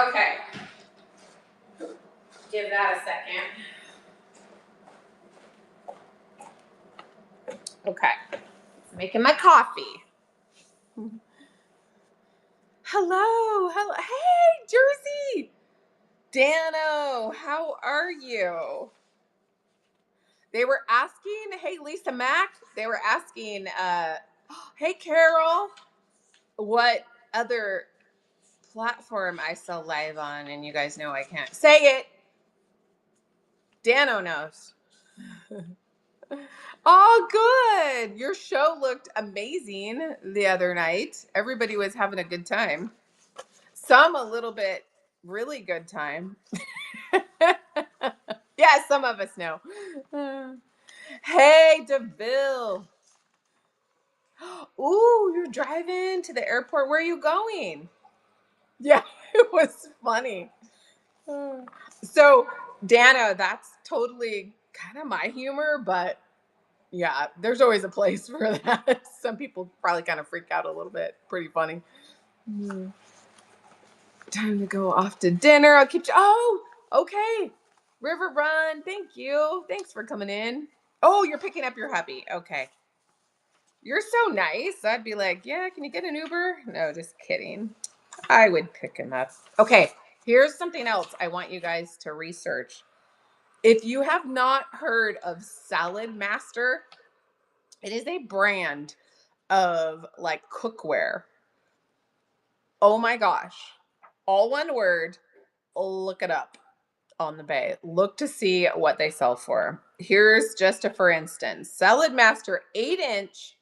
Okay. Give that a second. Okay. Making my coffee. Hello. Hey, Jersey. Dano, how are you? They were asking, hey, Lisa Mack, they were asking, hey, Carol, what other platform I sell live on, and you guys know I can't say it. Dano knows. Oh, good. Your show looked amazing the other night. Everybody was having a good time. Some a little bit really good time. Yeah, some of us know. Hey, DeVille. Ooh, you're driving to the airport. Where are you going? Yeah, it was funny. So, Dana, that's totally kind of my humor, but yeah, there's always a place for that. Some people probably kind of freak out a little bit. Pretty funny. Time to go off to dinner. I'll keep you. Oh, okay. River Run. Thank you. Thanks for coming in. Oh, you're picking up your hubby. Okay. You're so nice. I'd be like, yeah, can you get an Uber? No, just kidding. I would pick him up. Okay. Here's something else I want you guys to research. If you have not heard of Salad Master, it is a brand of like cookware. Oh my gosh. All one word. Look it up on the bay. Look to see what they sell for. Here's just a for instance. Salad Master 8-inch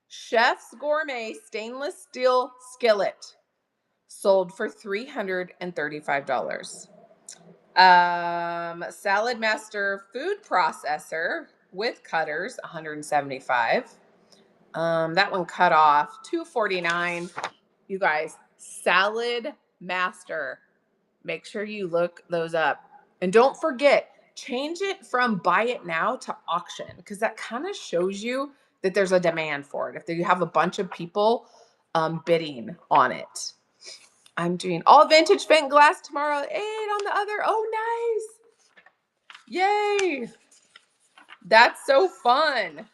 Chef's Gourmet stainless steel skillet sold for $335. Salad Master food processor with cutters, $175. That one cut off $249. You guys, Salad Master. Make sure you look those up. And don't forget, change it from buy it now to auction, because that kind of shows you that there's a demand for it. If you have a bunch of people bidding on it. I'm doing all vintage Fenton glass tomorrow at 8 on the other. Oh, nice. Yay. That's so fun.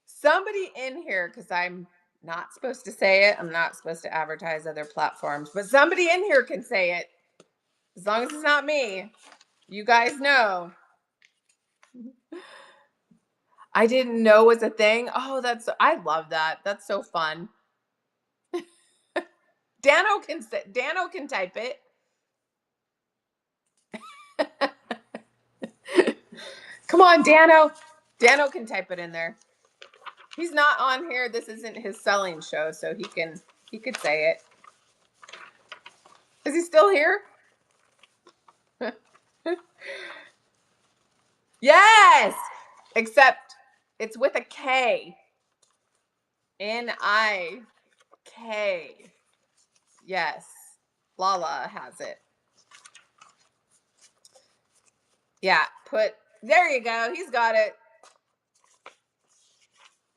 Somebody in here, because I'm not supposed to say it. I'm not supposed to advertise other platforms, but somebody in here can say it. As long as it's not me. You guys know. I didn't know was a thing. Oh, I love that. That's so fun. Dano can type it. Come on, Dano. Dano can type it in there. He's not on here. This isn't his selling show, so he could say it. Is he still here? Yes. Except it's with a K. N-I-K. Yes. Lala has it. Yeah, there you go. He's got it.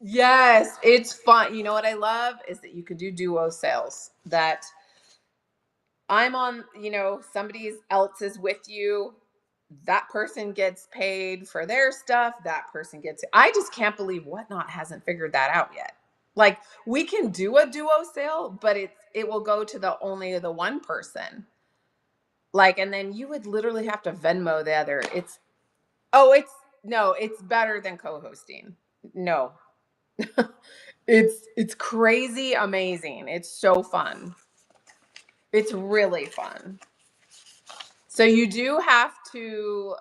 Yes, it's fun. You know what I love is that you could do duo sales. That I'm on, somebody else is with you. That person gets paid for their stuff. That person gets, I just can't believe Whatnot hasn't figured that out yet. Like, we can do a duo sale, but it will go to only the one person. Like, and then you would literally have to Venmo the other. It's better than co-hosting. No. It's crazy amazing. It's so fun. It's really fun. So you do have to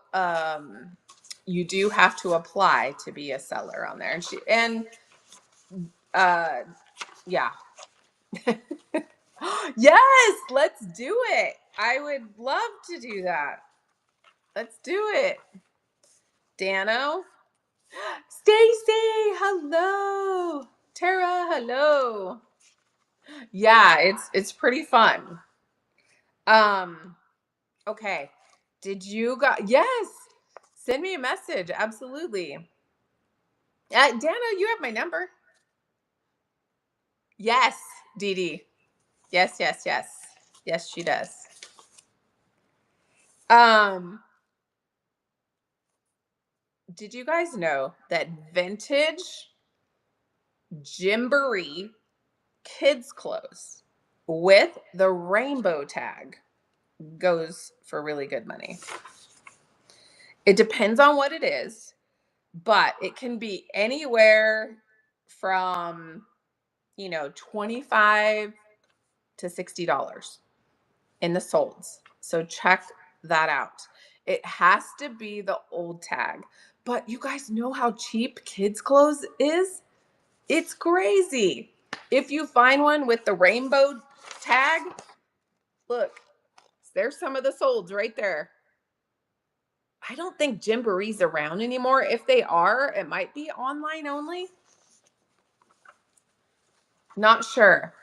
apply to be a seller on there. Yeah. Yes, let's do it. I would love to do that. Let's do it. Dano. Stacy, hello. Tara, hello. Yeah, it's pretty fun. Okay. Yes. Send me a message. Absolutely. Dana, you have my number. Yes, Dee Dee. Yes, yes, yes. Yes, she does. Did you guys know that vintage Gymboree kids clothes with the rainbow tag goes for really good money? It depends on what it is, but it can be anywhere from, 25 to $60 in the solds. So check that out. It has to be the old tag. But you guys know how cheap kids clothes is? It's crazy. If you find one with the rainbow tag, look, there's some of the solds right there. I don't think Gymboree's around anymore. If they are, it might be online only. Not sure.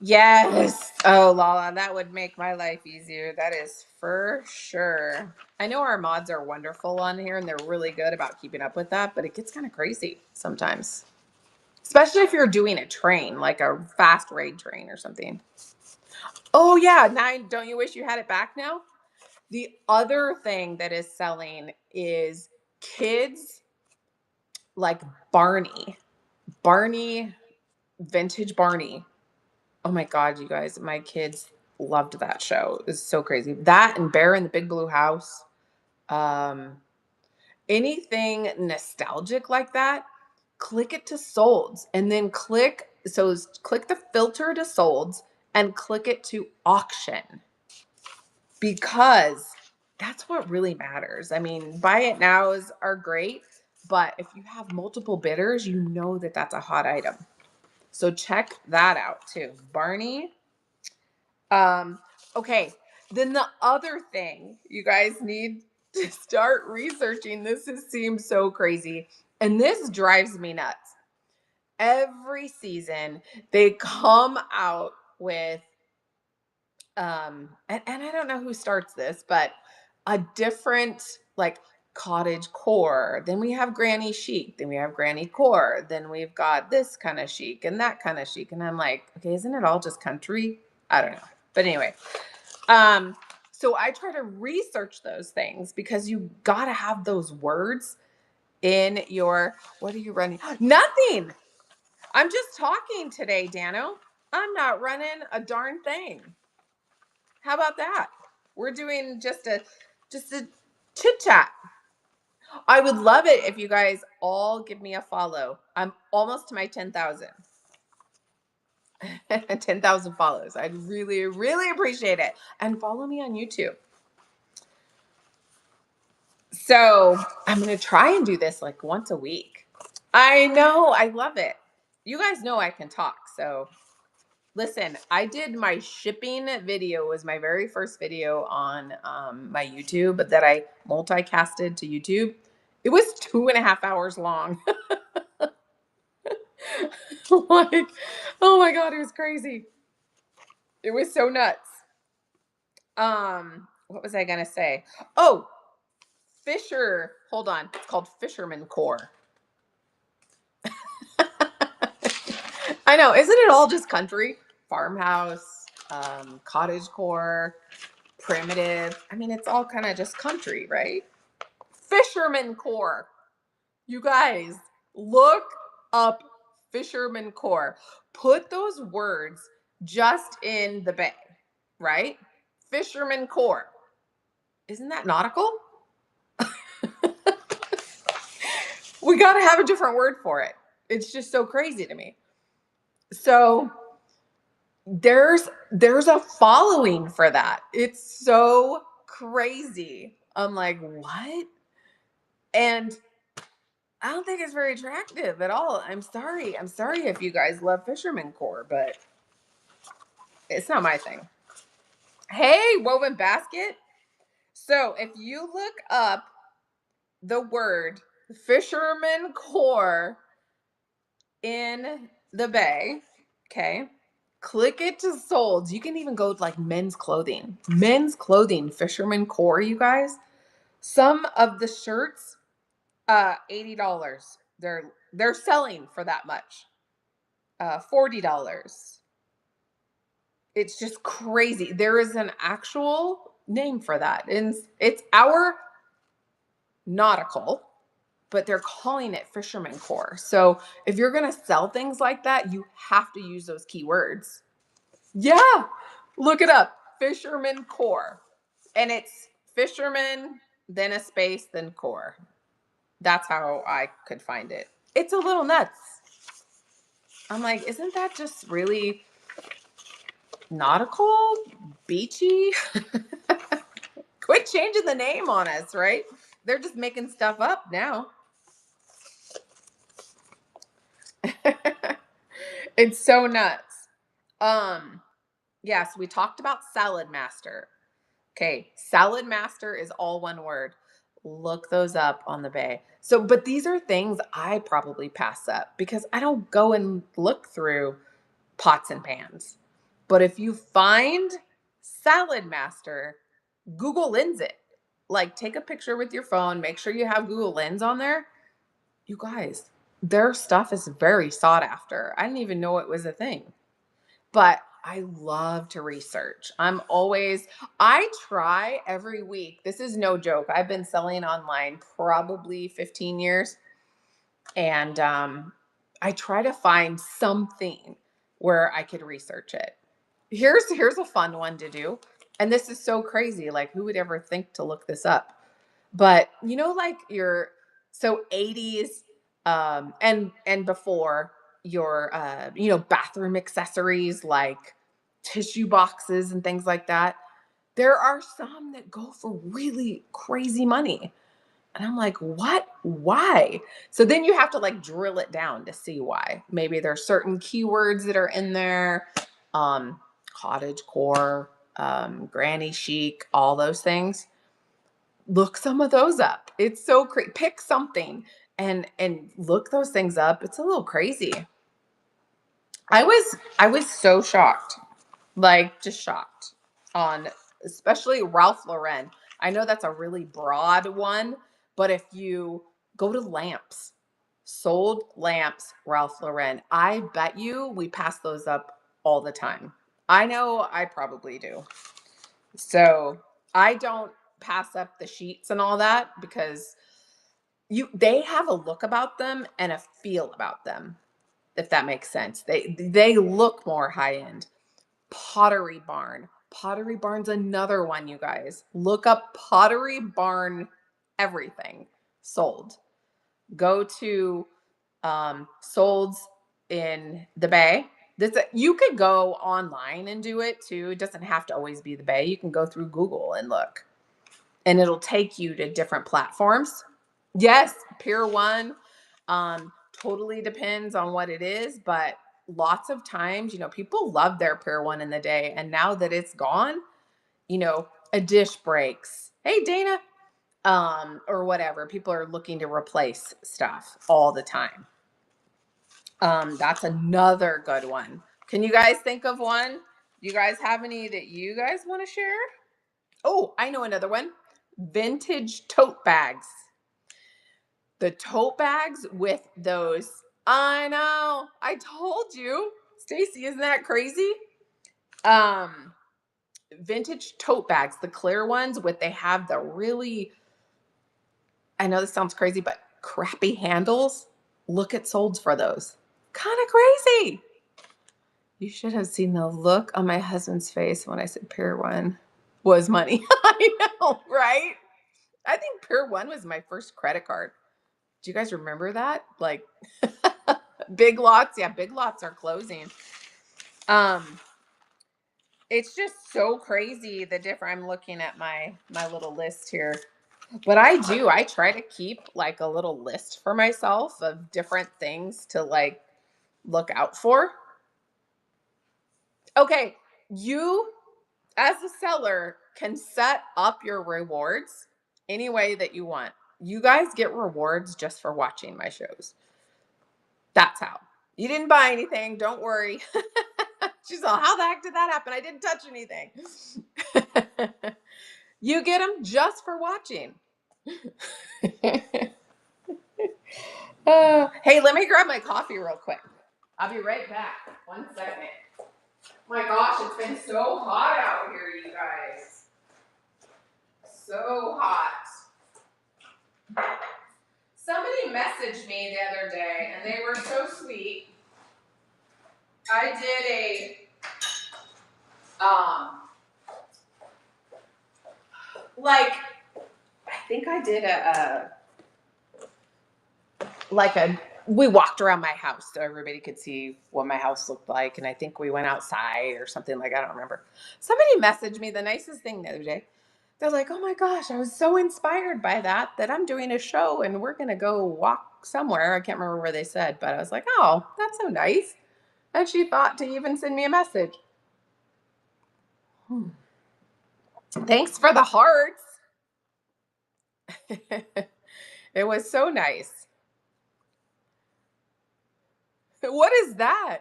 Yes. Oh, Lala, that would make my life easier. That is for sure. I know our mods are wonderful on here and they're really good about keeping up with that, but it gets kind of crazy sometimes. Especially if you're doing a train, like a fast raid train or something. Oh, yeah. Now, don't you wish you had it back now? The other thing that is selling is kids like Barney. Vintage Barney. Oh my God, you guys, my kids loved that show. It's so crazy. That and Bear in the Big Blue House. Um, Anything nostalgic like that, click it to solds and then click the filter to solds and click it to auction, because that's what really matters. I mean, buy it nows are great, but if you have multiple bidders, you know that that's a hot item. So check that out too. Barney. Okay. Then the other thing you guys need to start researching, seems so crazy, and this drives me nuts. Every season they come out with and I don't know who starts this, but a different, like, cottage core. Then we have granny chic. Then we have granny core. Then we've got this kind of chic and that kind of chic. And I'm like, okay, isn't it all just country? I don't know. But anyway, So I try to research those things because you got to have those words in your, what are you running? Nothing. I'm just talking today, Dano. I'm not running a darn thing. How about that? We're doing just a chit chat. I would love it if you guys all give me a follow. I'm almost to my 10,000. 10,000 follows. I'd really, really appreciate it. And follow me on YouTube. So I'm going to try and do this like once a week. I know. I love it. You guys know I can talk. So listen, I did my shipping video, was my very first video on my YouTube that I multicasted to YouTube. It was 2.5 hours long. Like, oh my God, it was crazy. It was so nuts. What was I gonna say? Oh, hold on. It's called Fisherman Core. I know, isn't it all just country? Farmhouse, cottage core, primitive. I mean, it's all kind of just country, right? Fisherman Core. You guys, look up Fisherman Core. Put those words just in the bay, right? Fisherman Core. Isn't that nautical? We got to have a different word for it. It's just so crazy to me. So there's a following for that. It's so crazy. I'm like, what? And I don't think it's very attractive at all. I'm sorry. I'm sorry if you guys love Fisherman Core, but it's not my thing. Hey, Woven Basket. So if you look up the word Fisherman Core in the bay, okay, click it to sold. You can even go to like men's clothing. Men's clothing, Fisherman Core, you guys. Some of the shirts, $80. They're selling for that much. $40. It's just crazy. There is an actual name for that. And it's our nautical, but they're calling it Fisherman Core. So if you're going to sell things like that, you have to use those keywords. Yeah. Look it up. Fisherman Core. And it's fisherman, then a space, then core. That's how I could find it. It's a little nuts. I'm like, isn't that just really nautical, beachy? Quit changing the name on us, right? They're just making stuff up now. It's so nuts. Yes, we talked about Salad Master. Okay, Salad Master is all one word. Look those up on the bay. So, but these are things I probably pass up because I don't go and look through pots and pans. But if you find Salad Master, Google Lens it. Like, take a picture with your phone, make sure you have Google Lens on there. You guys, their stuff is very sought after. I didn't even know it was a thing. But I love to research. I try every week. This is no joke. I've been selling online probably 15 years. And I try to find something where I could research it. Here's a fun one to do. And this is so crazy. Like, who would ever think to look this up? But like your 80s and before, your bathroom accessories like tissue boxes and things like that. There are some that go for really crazy money. And I'm like, what? Why? So then you have to like drill it down to see why. Maybe there's certain keywords that are in there. Cottage core, granny chic, all those things. Look some of those up. It's so crazy. Pick something and look those things up. It's a little crazy. I was so shocked. Like, just shocked on especially Ralph Lauren. I know that's a really broad one, but if you go to lamps, sold lamps, Ralph Lauren, I bet you we pass those up all the time. I know I probably do. So I don't pass up the sheets and all that because they have a look about them and a feel about them, if that makes sense. They look more high end. Pottery Barn. Pottery Barn's another one, you guys. Look up Pottery Barn everything sold. Go to Solds in the Bay. You could go online and do it too. It doesn't have to always be the Bay. You can go through Google and look, and it'll take you to different platforms. Yes, Pier 1. Totally depends on what it is, but lots of times, people love their Pier 1 in the day, and now that it's gone, a dish breaks. Hey, Dana. Or whatever. People are looking to replace stuff all the time. That's another good one. Can you guys think of one? Do you guys have any that you guys want to share? Oh, I know another one. Vintage tote bags. The tote bags with those. I know. I told you. Stacy, isn't that crazy? Vintage tote bags, the clear ones they have the really, I know this sounds crazy, but crappy handles. Look at Solds for those. Kind of crazy. You should have seen the look on my husband's face when I said Pier 1 was money. I know, right? I think Pier 1 was my first credit card. Do you guys remember that? Like Big Lots. Yeah, Big Lots are closing. It's just so crazy the different. I'm looking at my little list here. But I try to keep like a little list for myself of different things to like look out for. Okay, you as a seller can set up your rewards any way that you want. You guys get rewards just for watching my shows. That's how. You didn't buy anything, don't worry. She's all, how the heck did that happen? I didn't touch anything. You get them just for watching. Hey, let me grab my coffee real quick. I'll be right back. 1 second. My gosh, it's been so hot out here, you guys. So hot. Somebody messaged me the other day, and they were so sweet. I did I think I did we walked around my house so everybody could see what my house looked like. And I think we went outside or something I don't remember. Somebody messaged me the nicest thing the other day. They're like, oh my gosh, I was so inspired by that I'm doing a show and we're going to go walk somewhere. I can't remember where they said, but I was like, oh, that's so nice. And she thought to even send me a message. Thanks for the hearts. It was so nice. What is that?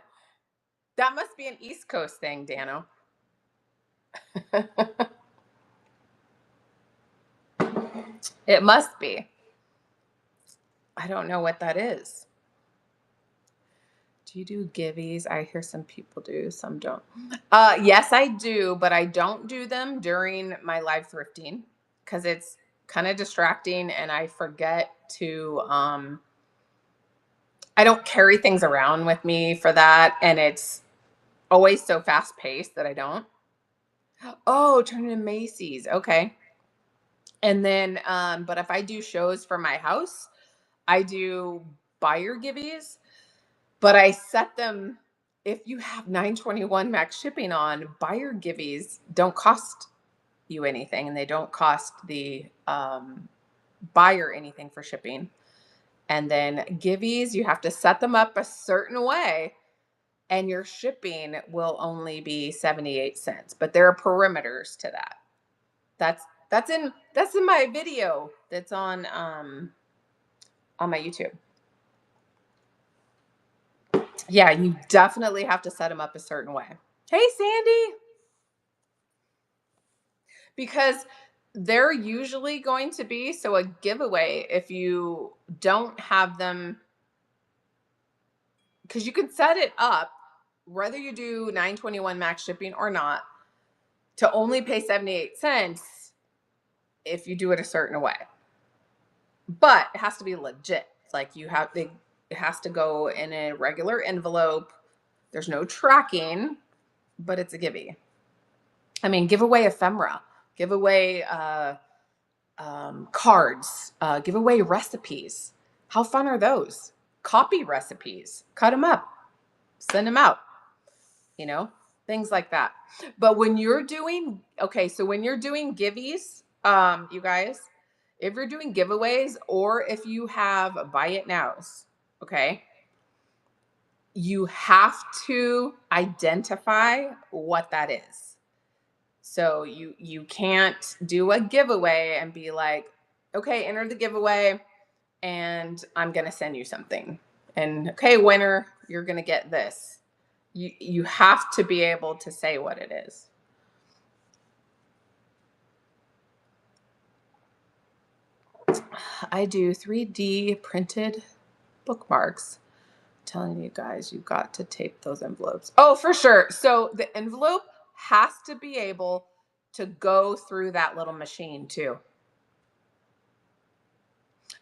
That must be an East Coast thing, Dano. It must be. I don't know what that is. Do you do givvies? I hear some people do, some don't. Yes, I do, but I don't do them during my live thrifting because it's kind of distracting and I forget to I don't carry things around with me for that, and it's always so fast paced that I don't. Oh, turn into Macy's. Okay. And then but if I do shows for my house, I do buyer givvies, but I set them if you have 921 max shipping on, buyer givvies don't cost you anything and they don't cost the buyer anything for shipping. And then givvies, you have to set them up a certain way and your shipping will only be 78 cents, but there are perimeters to that. That's in my video that's on my YouTube. Yeah, you definitely have to set them up a certain way. Hey, Sandy. Because they're usually going to be, so a giveaway, if you don't have them, because you can set it up, whether you do 921 max shipping or not, to only pay 78 cents. if you do it a certain way. But it has to be legit. Like it has to go in a regular envelope. There's no tracking, but it's a givey. I mean, give away ephemera, give away cards, give away recipes. How fun are those? Copy recipes, cut them up, send them out, you know, things like that. But when you're doing, okay, so when you're doing giveys, you guys, if you're doing giveaways or if you have buy it nows, okay, you have to identify what that is. So you can't do a giveaway and be like, okay, enter the giveaway and I'm going to send you something. And okay, winner, you're going to get this. You have to be able to say what it is. I do 3D printed bookmarks. I'm telling you guys, you've got to tape those envelopes. Oh, for sure. So the envelope has to be able to go through that little machine too.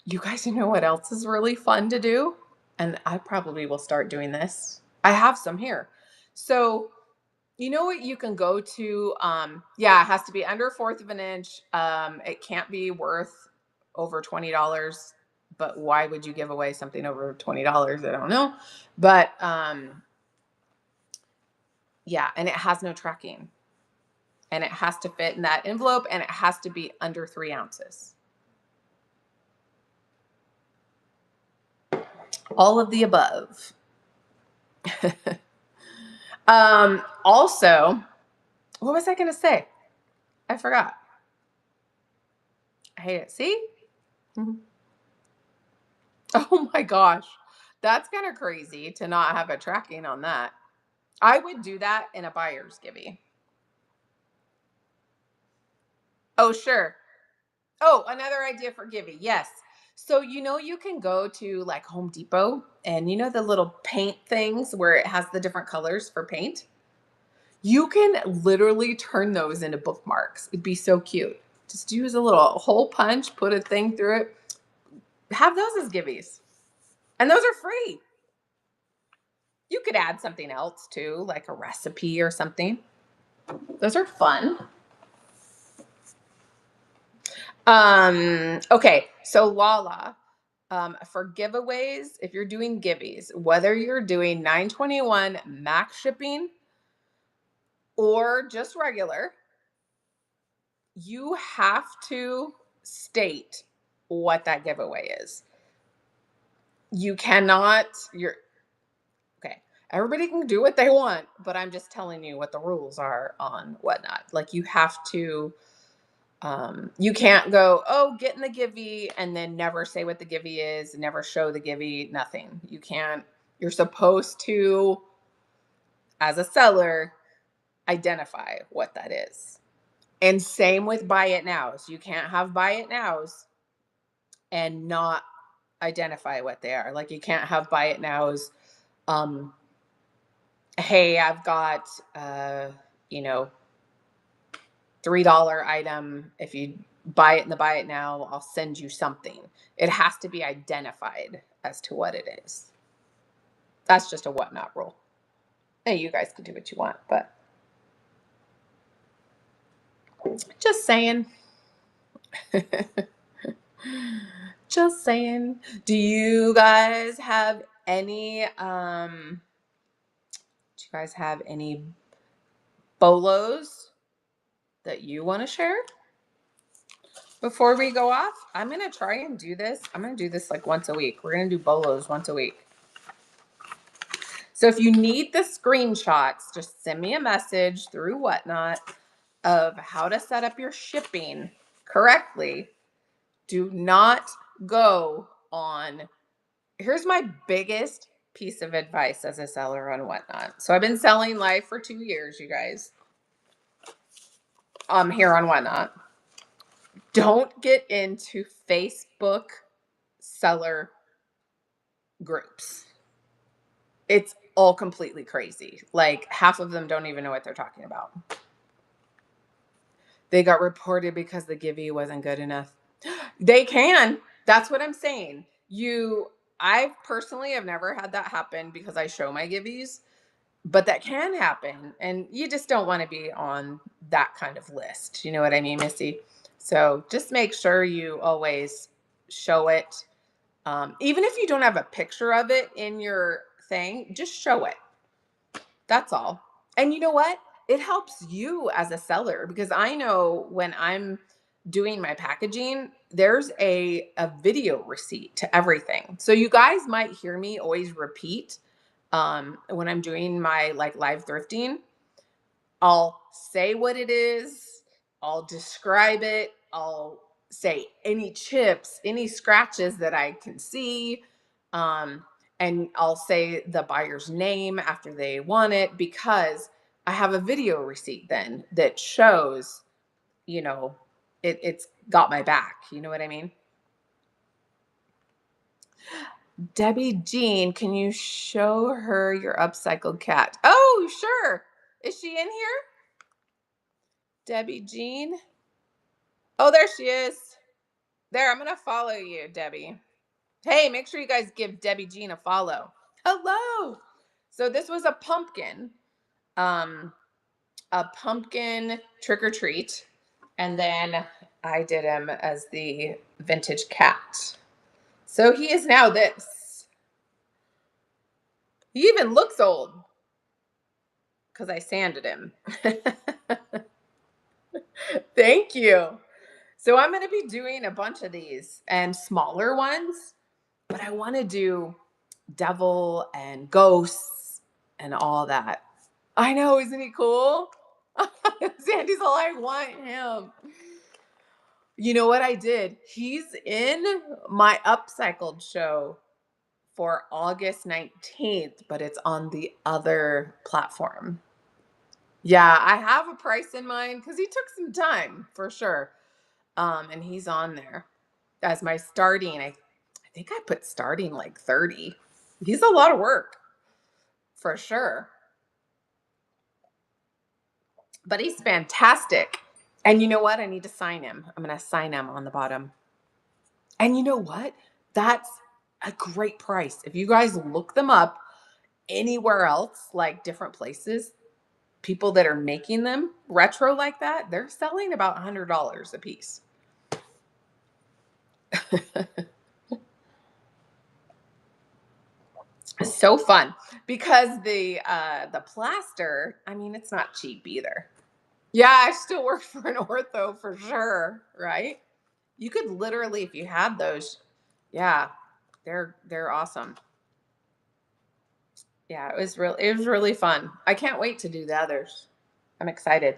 You guys know what else is really fun to do? And I probably will start doing this. I have some here. So, you know what you can go to? Yeah, it has to be under 1/4 of an inch. It can't be worth over $20. But why would you give away something over $20? I don't know. But yeah, and it has no tracking. And it has to fit in that envelope and it has to be under 3 ounces. All of the above. Also, what was I going to say? I forgot. I hate it. See? Mhm. Oh my gosh. That's kind of crazy to not have a tracking on that. I would do that in a buyer's givey. Oh, sure. Oh, another idea for givey. Yes. So, you can go to like Home Depot and the little paint things where it has the different colors for paint. You can literally turn those into bookmarks. It'd be so cute. Just use a little hole punch, put a thing through it. Have those as givvies. And those are free. You could add something else too, like a recipe or something. Those are fun. Okay, so Lala, for giveaways, if you're doing givvies, whether you're doing 921 max shipping or just regular, you have to state what that giveaway is. You cannot, okay, everybody can do what they want, but I'm just telling you what the rules are on whatnot. Like you have to, you can't go, oh, get in the givey and then never say what the givey is, never show the givey, nothing. You can't, you're supposed to, as a seller, identify what that is. And same with buy it nows. You can't have buy it nows and not identify what they are. Like you can't have buy it nows. Hey, I've got you know, $3 item. If you buy it in the buy it now, I'll send you something. It has to be identified as to what it is. That's just a whatnot rule. Hey, you guys can do what you want, but just saying. Just saying. Do you guys have any bolos that you want to share before we go off? I'm going to try and do this. I'm going to do this like once a week. We're going to do bolos once a week. So if you need the screenshots, just send me a message through whatnot of how to set up your shipping correctly. Do not go on. Here's my biggest piece of advice as a seller on whatnot. So I've been selling live for 2 years, you guys. Here on whatnot. Don't get into Facebook seller groups. It's all completely crazy. Like half of them don't even know what they're talking about. They got reported because the Givey wasn't good enough. They can. That's what I'm saying. I personally have never had that happen because I show my Giveys, but that can happen. And you just don't want to be on that kind of list. You know what I mean, Missy? So just make sure you always show it. Even if you don't have a picture of it in your thing, just show it. That's all. And you know what? It helps you as a seller because I know when I'm doing my packaging, there's a video receipt to everything. So you guys might hear me always repeat when I'm doing my like live thrifting. I'll say what it is, I'll describe it, I'll say any chips, any scratches that I can see. Um, and I'll say the buyer's name after they want it because I have a video receipt then that shows, you know, it's got my back. You know what I mean? Debbie Jean, can you show her your upcycled cat? Oh, sure. Is she in here? Debbie Jean? Oh, there she is. There, I'm going to follow you, Debbie. Hey, make sure you guys give Debbie Jean a follow. Hello. So this was um, a pumpkin trick or treat. And then I did him as the vintage cat. So he is now this. He even looks old because I sanded him. Thank you. So I'm going to be doing a bunch of these and smaller ones, but I want to do devil and ghosts and all that. I know, isn't he cool? Sandy's all, I want him. You know what I did? He's in my upcycled show for August 19th, but it's on the other platform. Yeah, I have a price in mind because he took some time for sure. And he's on there as my starting. I think I put starting like 30. He's a lot of work for sure. But he's fantastic. And you know what? I need to sign him. I'm going to sign him on the bottom. And you know what? That's a great price. If you guys look them up anywhere else, like different places, people that are making them retro like that, they're selling about $100 a piece. So fun because the plaster, I mean, it's not cheap either. Yeah, I still work for an ortho for sure, right? You could literally, if you had those, yeah, they're awesome. Yeah, it was really fun. I can't wait to do the others. I'm excited.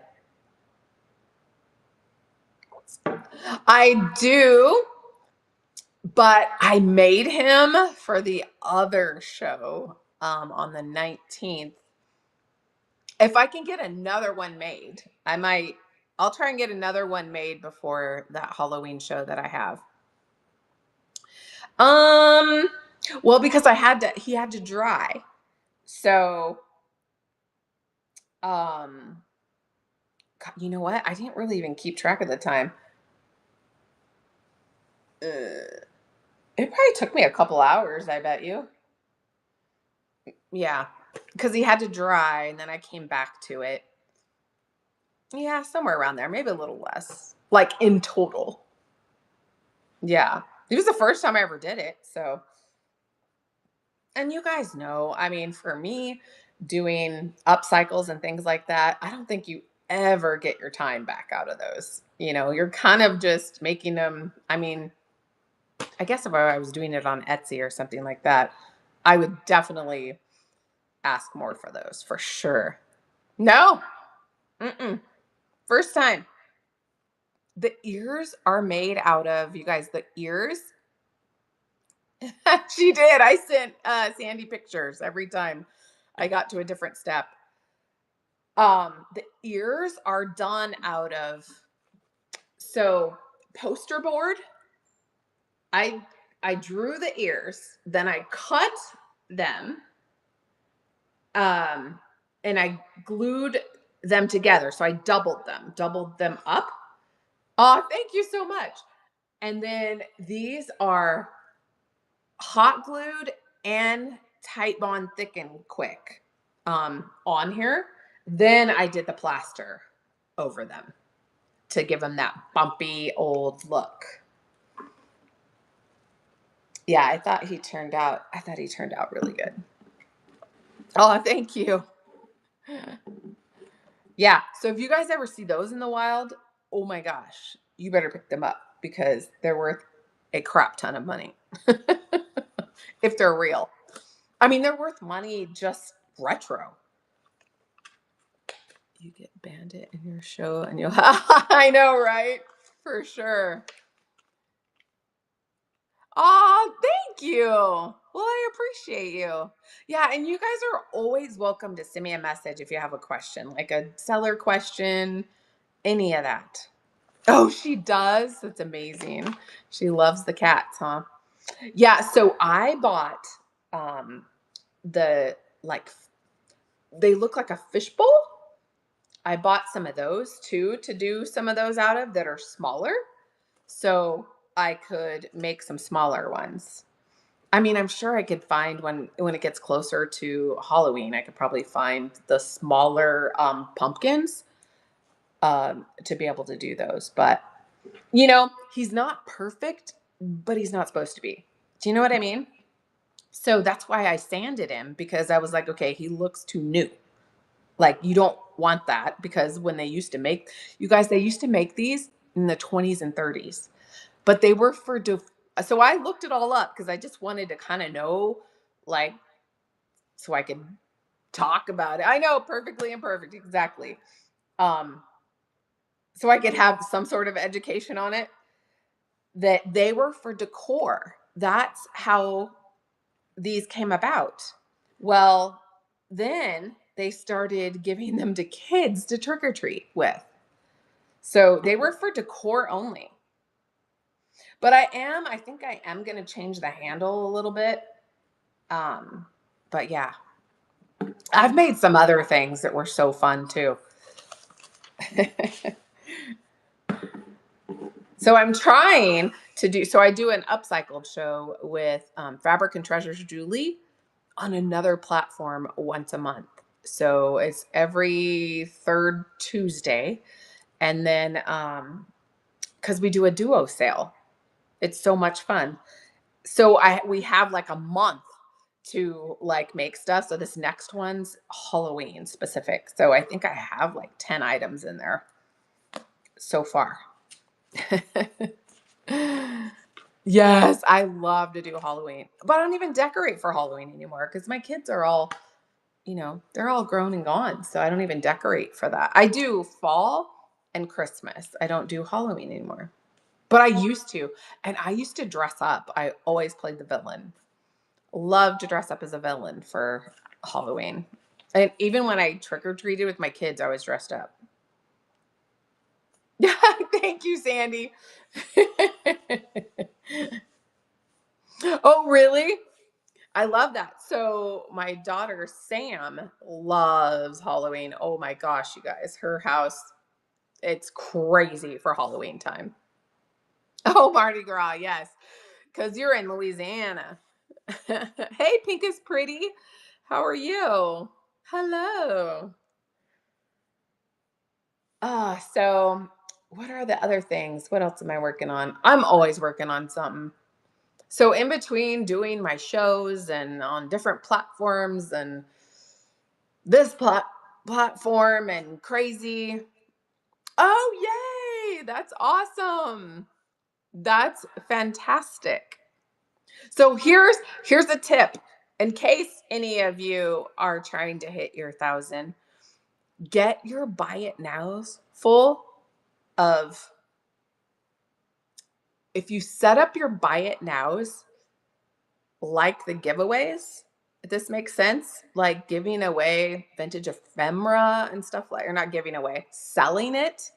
I do, but I made him for the other show on the 19th. If I can get another one made, I'll try and get another one made before that Halloween show that I have. Um, well, because he had to dry. So, um, God, you know what? I didn't really even keep track of the time. It probably took me a couple hours, I bet you. Yeah, because he had to dry and then I came back to it. Yeah, somewhere around there, maybe a little less. Like in total. Yeah. It was the first time I ever did it, so and you guys know, I mean, for me, doing upcycles and things like that, I don't think you ever get your time back out of those. You know, you're kind of just making them. I mean, I guess if I was doing it on Etsy or something like that, I would definitely ask more for those for sure. No, mm-mm. First time. The ears are made out of, you guys, the ears. She did. I sent Sandy pictures every time I got to a different step. The ears are done out of so poster board. I I drew the ears, then I cut them, um, and I glued them together. So I doubled them up. Oh, thank you so much. And then these are hot glued and tight bond thick and quick on here. Then I did the plaster over them to give them that bumpy old look. Yeah, I thought he turned out really good. Oh, thank you. Yeah. So if you guys ever see those in the wild, oh my gosh, you better pick them up because they're worth a crap ton of money. If they're real. I mean, they're worth money just retro. You get Bandit in your show and you'll I know, right? For sure. Oh, thank you. Well, I appreciate you. Yeah, and you guys are always welcome to send me a message if you have a question, like a seller question, any of that. Oh, she does? That's amazing. She loves the cats, huh? Yeah, so I bought the like they look like a fishbowl. I bought some of those too to do some of those out of that are smaller. So I could make some smaller ones. I mean, I'm sure I could find when it gets closer to Halloween, I could probably find the smaller pumpkins to be able to do those. But he's not perfect, but he's not supposed to be. Do you know what I mean? So that's why I sanded him because I was like, okay, he looks too new. Like you don't want that because when they used to make you guys, they used to make these in the 20s and 30s, but they were so I looked it all up because I just wanted to kind of know, like, so I could talk about it. I know perfectly imperfect, exactly. Um, so I could have some sort of education on it. That they were for decor. That's how these came about. Well, then they started giving them to kids to trick or treat with. So they were for decor only. But I think I am going to change the handle a little bit. But yeah, I've made some other things that were so fun too. So I'm trying to so I do an upcycled show with Fabric and Treasures Julie on another platform once a month. So it's every third Tuesday. And then because we do a duo sale. It's so much fun. So we have like a month to like make stuff. So this next one's Halloween specific. So I think I have like 10 items in there so far. Yes, I love to do Halloween. But I don't even decorate for Halloween anymore because my kids are all, they're all grown and gone. So I don't even decorate for that. I do fall and Christmas. I don't do Halloween anymore. But I used to. And I used to dress up. I always played the villain. Love to dress up as a villain for Halloween. And even when I trick or treated with my kids, I was dressed up. Yeah, thank you, Sandy. Oh, really? I love that. So my daughter Sam loves Halloween. Oh my gosh, you guys, her house, it's crazy for Halloween time. Oh, Mardi Gras, yes. Because you're in Louisiana. Hey, Pink is pretty. How are you? Hello. So what are the other things? What else am I working on? I'm always working on something. So in between doing my shows and on different platforms and this platform and crazy. Oh, yay! That's awesome. That's fantastic. So here's a tip in case any of you are trying to hit your 1,000. Get your buy it nows full of if you set up your buy it nows like the giveaways, if this makes sense, like giving away vintage ephemera and stuff like, or not giving away, selling it,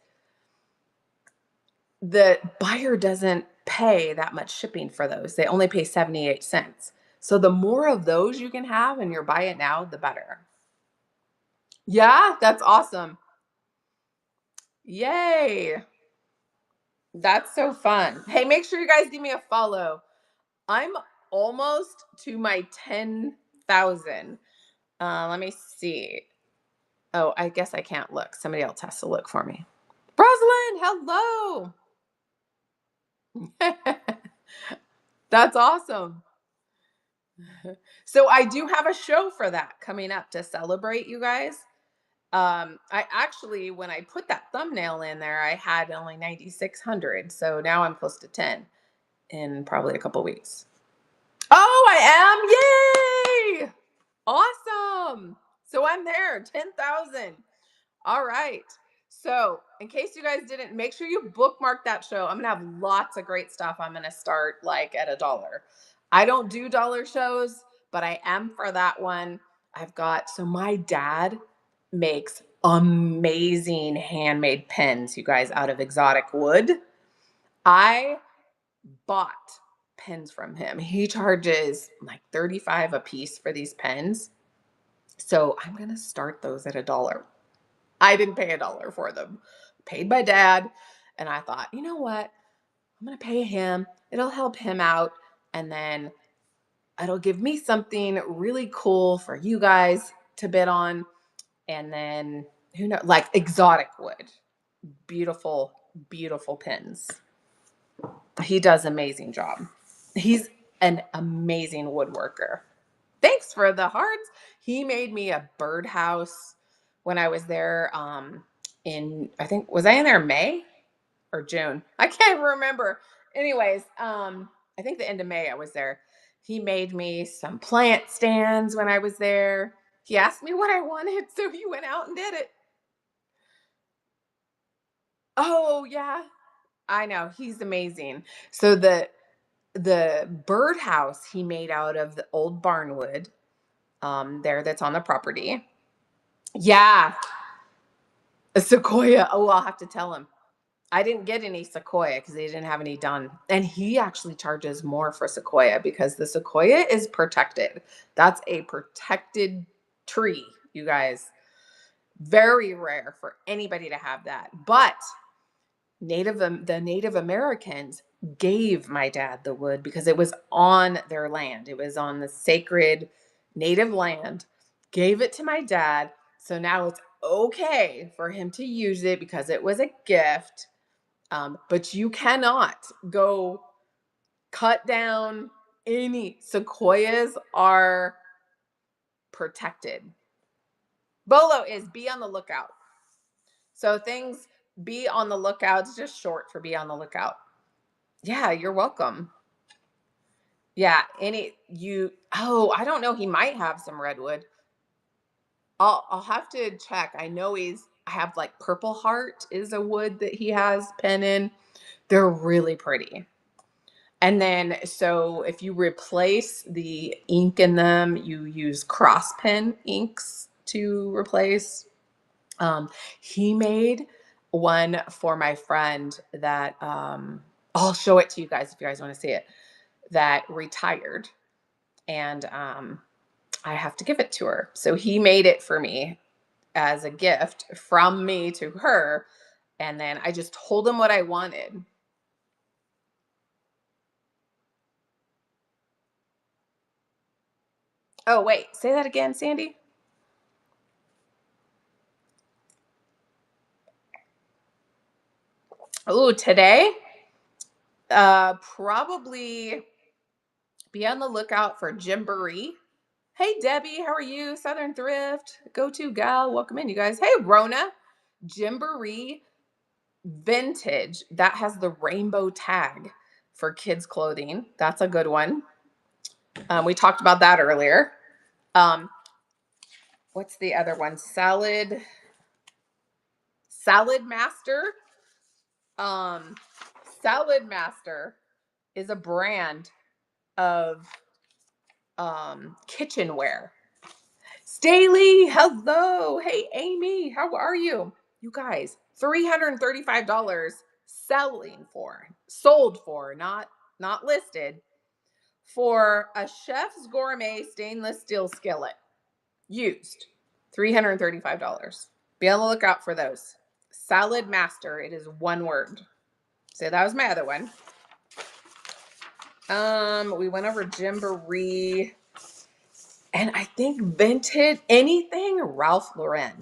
the buyer doesn't pay that much shipping for those. They only pay 78 cents. So the more of those you can have and your buy it now, the better. Yeah, that's awesome. Yay. That's so fun. Hey, make sure you guys give me a follow. I'm almost to my 10,000. Let me see. Oh, I guess I can't look. Somebody else has to look for me. Rosalind, hello. That's awesome. So I do have a show for that coming up to celebrate you guys. I actually, when I put that thumbnail in there, I had only 9,600. So now I'm close to 10 in probably a couple weeks. Oh, I am. Yay. Awesome. So I'm there, 10,000. All right. So, in case you guys didn't, make sure you bookmark that show. I'm going to have lots of great stuff. I'm going to start like at $1. I don't do dollar shows, but I am for that one. So my dad makes amazing handmade pens, you guys, out of exotic wood. I bought pens from him. He charges like 35 a piece for these pens. So I'm going to start those at $1. I didn't pay $1 for them. Paid my dad. And I thought, you know what? I'm going to pay him. It'll help him out. And then it'll give me something really cool for you guys to bid on. And then who knows, like exotic wood. Beautiful, beautiful pins. He does an amazing job. He's an amazing woodworker. Thanks for the hearts. He made me a birdhouse when I was there I think was I in there May or June? I can't remember. Anyways, I think the end of May I was there. He made me some plant stands when I was there. He asked me what I wanted, so he went out and did it. Oh, yeah. I know. He's amazing. So the birdhouse he made out of the old barnwood there that's on the property. Yeah, a sequoia. Oh, I'll have to tell him. I didn't get any sequoia because they didn't have any done. And he actually charges more for sequoia because the sequoia is protected. That's a protected tree, you guys. Very rare for anybody to have that. But the Native Americans gave my dad the wood because it was on their land. It was on the sacred native land. Gave it to my dad. So now it's okay for him to use it because it was a gift. But you cannot go cut down any sequoias are protected. Bolo is be on the lookout. So things be on the lookout. It's just short for be on the lookout. Yeah, you're welcome. Yeah, I don't know, he might have some redwood. I'll have to check. I have like Purple Heart is a wood that he has pen in. They're really pretty. And then, so if you replace the ink in them, you use cross pen inks to replace. He made one for my friend that I'll show it to you guys if you guys want to see it, that retired. And I have to give it to her. So he made it for me as a gift from me to her. And then I just told him what I wanted. Oh, wait, say that again, Sandy. Oh, today, probably be on the lookout for Gymboree. Hey, Debbie, how are you? Southern Thrift, go to gal, welcome in, you guys. Hey, Rona, Gymboree Vintage. That has the rainbow tag for kids' clothing. That's a good one. We talked about that earlier. Um, what's the other one? Salad Master. Um, Salad Master is a brand of kitchenware. Staley, hello. Hey, Amy, how are you? You guys, $335 sold for, not listed, for a chef's gourmet stainless steel skillet. Used. $335. Be on the lookout for those. Salad Master. It is one word. So that was my other one. We went over Gymboree, and I think vintage anything Ralph Lauren.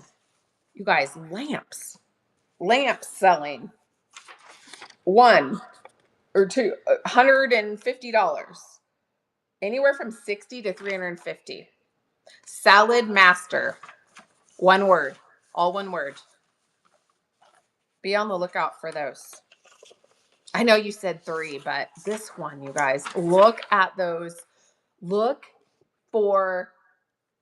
You guys, lamps selling one or two, $150, anywhere from 60 to 350. Salad Master, one word, all one word. Be on the lookout for those. I know you said 3, but this one, you guys, look at those. Look for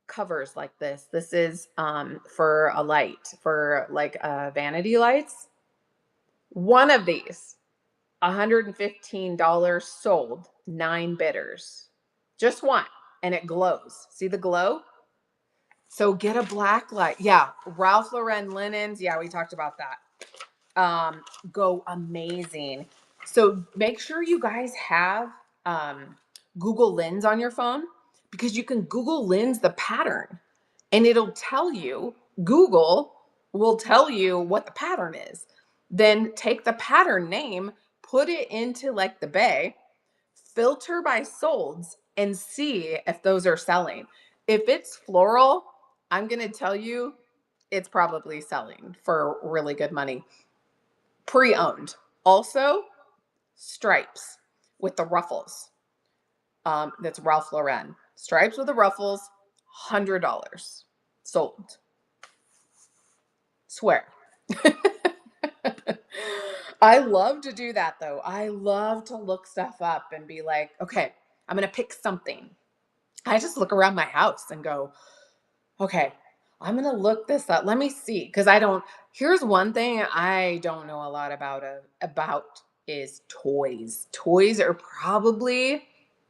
covers like this. This is for a light, for like vanity lights. One of these, $115 sold, 9 bidders. Just one, and it glows. See the glow? So get a black light. Yeah, Ralph Lauren linens. Yeah, we talked about that. Go amazing. So make sure you guys have Google Lens on your phone, because you can Google Lens the pattern and it'll tell you, Google will tell you what the pattern is. Then take the pattern name, put it into like the bay, filter by solds, and see if those are selling. If it's floral, I'm going to tell you it's probably selling for really good money. Pre-owned. Also, stripes with the ruffles. That's Ralph Lauren. Stripes with the ruffles, $100 sold. Swear. I love to do that though. I love to look stuff up and be like, okay, I'm going to pick something. I just look around my house and go, okay, I'm going to look this up. Let me see. Cause here's one thing I don't know a lot about is toys. Toys are probably,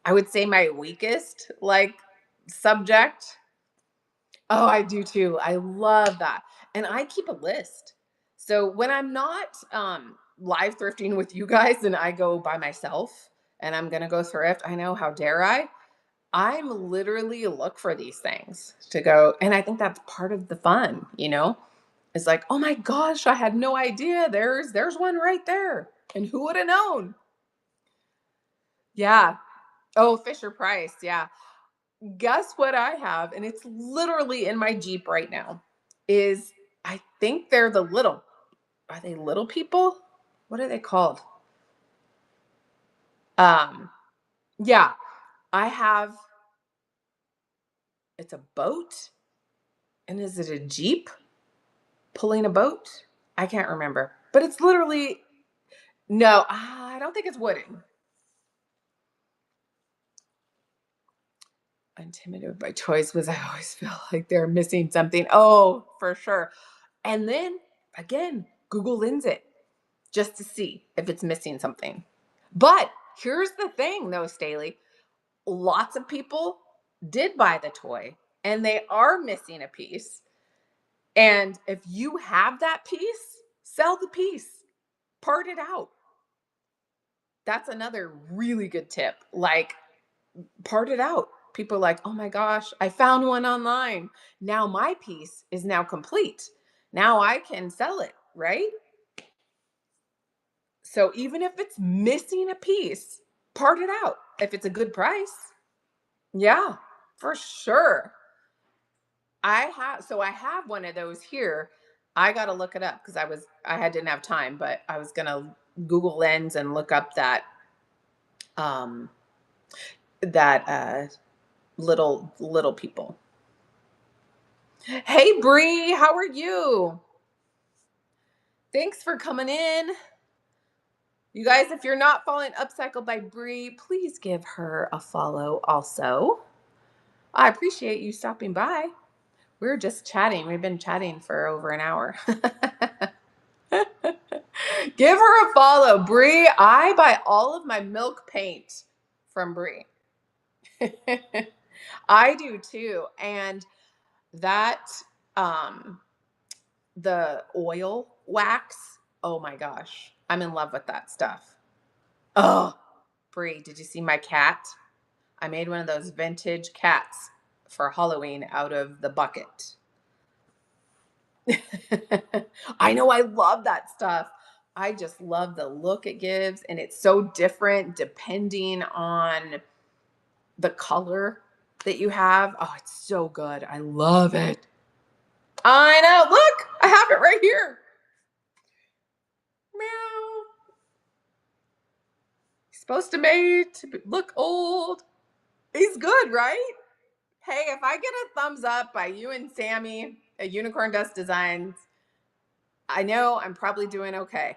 I would say, my weakest like subject. Oh, I do too. I love that. And I keep a list. So when I'm not live thrifting with you guys and I go by myself and I'm going to go thrift, I know, how dare I? I'm literally look for these things to go. And I think that's part of the fun, It's like, oh my gosh, I had no idea. There's one right there. And who would have known? Yeah. Oh, Fisher Price. Yeah. Guess what I have? And it's literally in my Jeep right now. I think they're are they little people? What are they called? Um, yeah, I have, it's a boat. And is it a Jeep pulling a boat? I can't remember. But it's literally, no, I don't think it's wooden. Intimidated by choice was I always feel like they're missing something. Oh, for sure. And then again, Google Lens it just to see if it's missing something. But here's the thing though, Staley. Lots of people did buy the toy and they are missing a piece. And if you have that piece, sell the piece, part it out. That's another really good tip. Like, part it out. People are like, oh my gosh, I found one online. Now my piece is now complete. Now I can sell it, right? So even if it's missing a piece, part it out if it's a good price. Yeah, for sure. I have one of those here. I got to look it up because didn't have time, but I was going to Google Lens and look up um that little people. Hey Bree, how are you? Thanks for coming in. You guys, if you're not following Upcycle by Bree, please give her a follow also. I appreciate you stopping by. We're just chatting. We've been chatting for over an hour. Give her a follow. Bree, I buy all of my milk paint from Bree. I do too. And that, the oil wax, oh my gosh, I'm in love with that stuff. Oh, Bree, did you see my cat? I made one of those vintage cats for Halloween out of the bucket. I know, I love that stuff. I just love the look it gives, and it's so different depending on the color that you have. Oh, it's so good. I love it. I know. Look, I have it right here. Meow. He's supposed to look old. He's good, right? Hey, if I get a thumbs up by you and Sammy at Unicorn Dust Designs, I know I'm probably doing okay.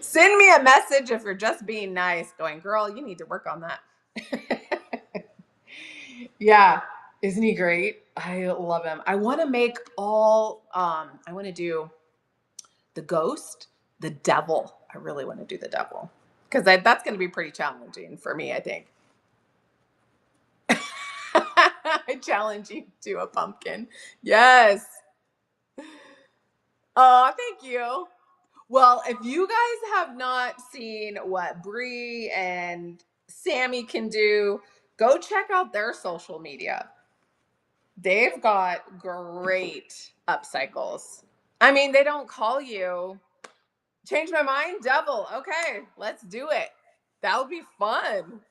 Send me a message if you're just being nice, going, girl, you need to work on that. Yeah. Isn't he great? I love him. I want to make I want to do the ghost, the devil. I really want to do the devil because that's going to be pretty challenging for me, I think. I challenge you to a pumpkin. Yes. Oh, thank you. Well, if you guys have not seen what Bree and Sammy can do, go check out their social media. They've got great upcycles. I mean, they don't call you change my mind, devil. Okay, let's do it. That would be fun.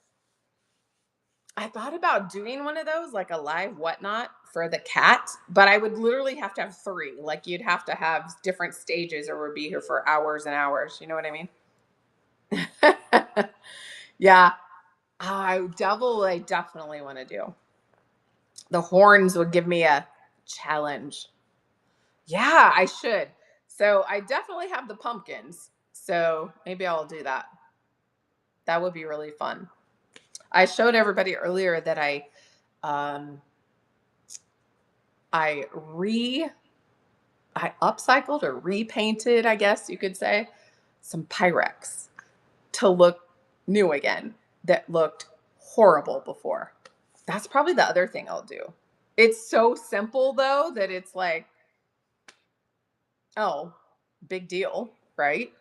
I thought about doing one of those, like a live whatnot for the cat, but I would literally have to have three. Like you'd have to have different stages or we'd be here for hours and hours. You know what I mean? Yeah. Devil, I definitely want to do. The horns would give me a challenge. Yeah, I should. So I definitely have the pumpkins. So maybe I'll do that. That would be really fun. I showed everybody earlier that um I re I upcycled or repainted, I guess you could say, some Pyrex to look new again that looked horrible before. That's probably the other thing I'll do. It's so simple though that it's like, oh, big deal, right?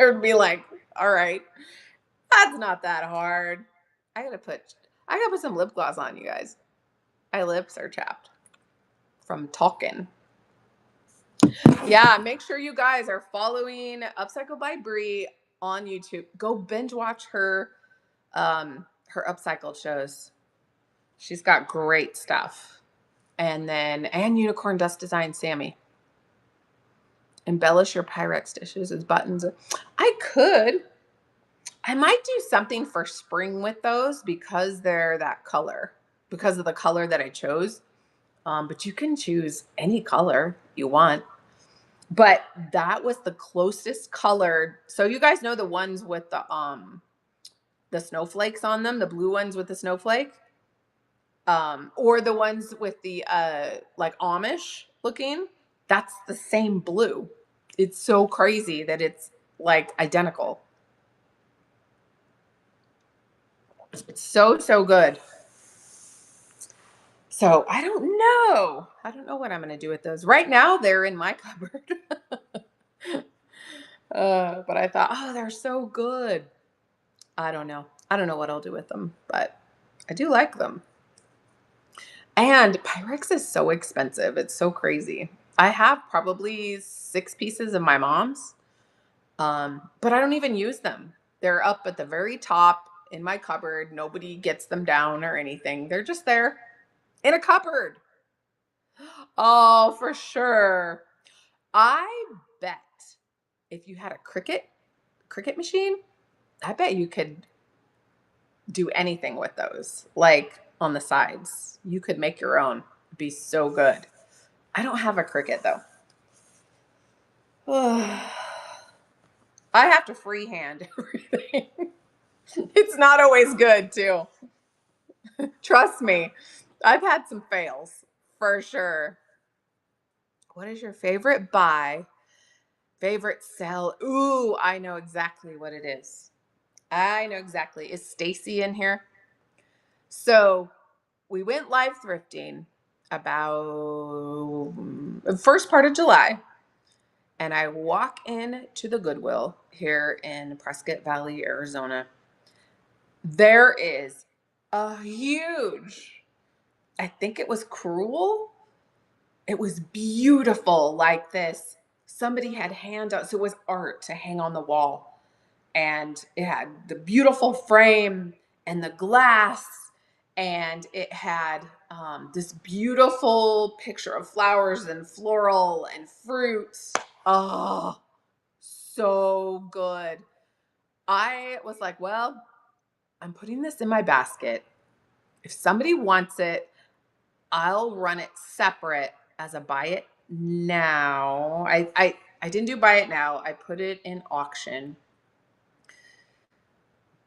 Or be like, all right, that's not that hard. I gotta put I gotta put some lip gloss on, you guys. My lips are chapped from talking. Yeah, make sure you guys are following Upcycle by Bree on YouTube. Go binge watch her upcycled shows. She's got great stuff. And Unicorn Dust Design Sammy. Embellish your Pyrex dishes as buttons. I might do something for spring with those because they're that color, because of the color that I chose. But you can choose any color you want. But that was the closest colored. So you guys know the ones with the snowflakes on them, the blue ones with the snowflake, or the ones with the like Amish looking. That's the same blue. It's so crazy that it's like identical. It's so good. So I don't know. I don't know what I'm gonna do with those. Right now they're in my cupboard. But I thought, oh, they're so good. I don't know. I don't know what I'll do with them, but I do like them. And Pyrex is so expensive. It's so crazy. I have probably 6 pieces of my mom's, but I don't even use them. They're up at the very top in my cupboard. Nobody gets them down or anything. They're just there in a cupboard. Oh, for sure. I bet if you had a cricket machine, I bet you could do anything with those. Like on the sides, you could make your own. It'd be so good. I don't have a cricket though. I have to freehand everything. It's not always good too. Trust me. I've had some fails for sure. What is your favorite buy? Favorite sell? Ooh, I know exactly what it is. I know exactly. Is Stacy in here? So we went live thrifting about first part of July, and I walk in to the Goodwill here in Prescott Valley, Arizona. There is a huge, I think it was Cruel. It was beautiful, like this somebody had handouts. So it was art to hang on the wall, and it had the beautiful frame and the glass, and it had this beautiful picture of flowers and floral and fruits. Oh, so good. I was like, well, I'm putting this in my basket. If somebody wants it, I'll run it separate as a buy it now. I didn't do buy it now. I put it in auction,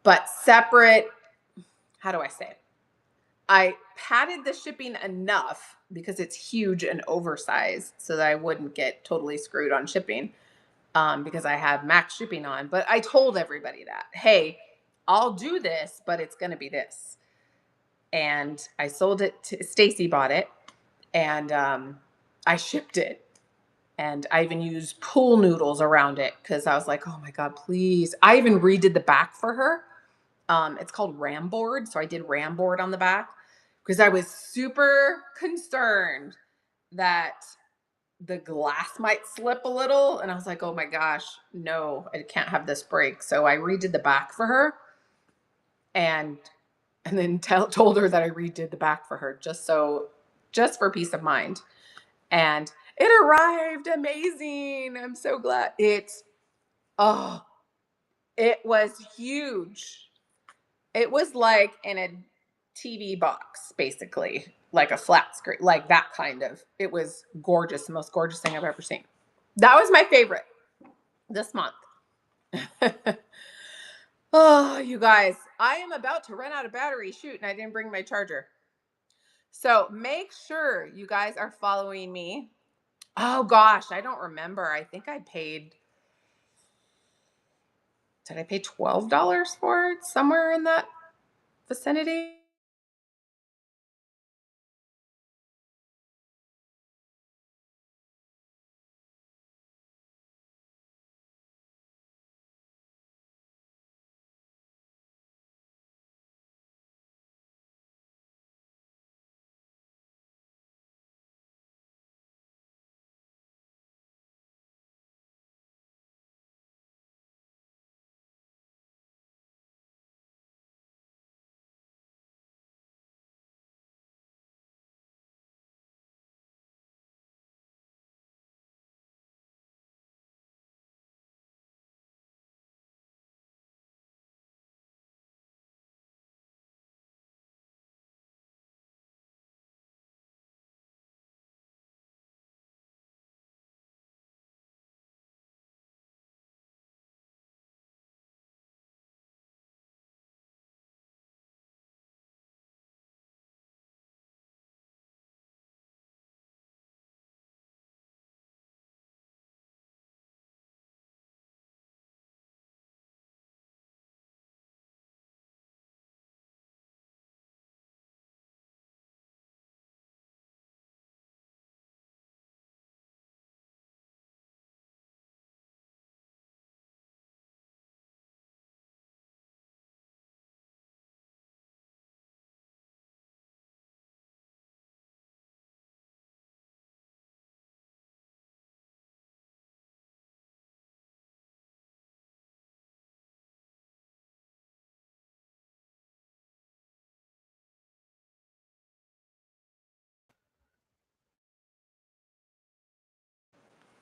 but separate. How do I say it? I padded the shipping enough because it's huge and oversized so that I wouldn't get totally screwed on shipping, because I have max shipping on. But I told everybody that, hey, I'll do this, but it's going to be this. And I sold it to Stacy, bought it, and I shipped it. And I even used pool noodles around it because I was like, oh my God, please. I even redid the back for her. It's called ram board. So I did ram board on the back because I was super concerned that the glass might slip a little. And I was like, oh my gosh, no, I can't have this break. So I redid the back for her, and then told her that I redid the back for her just for peace of mind. And it arrived amazing. I'm so glad. Oh, it was huge. It was like in a TV box, basically, like a flat screen, like that kind of. It was gorgeous, the most gorgeous thing I've ever seen. That was my favorite this month. Oh, you guys, I am about to run out of battery. Shoot, and I didn't bring my charger. So make sure you guys are following me. Oh gosh, I don't remember. I think I paid, did I pay $12 for it? Somewhere in that vicinity?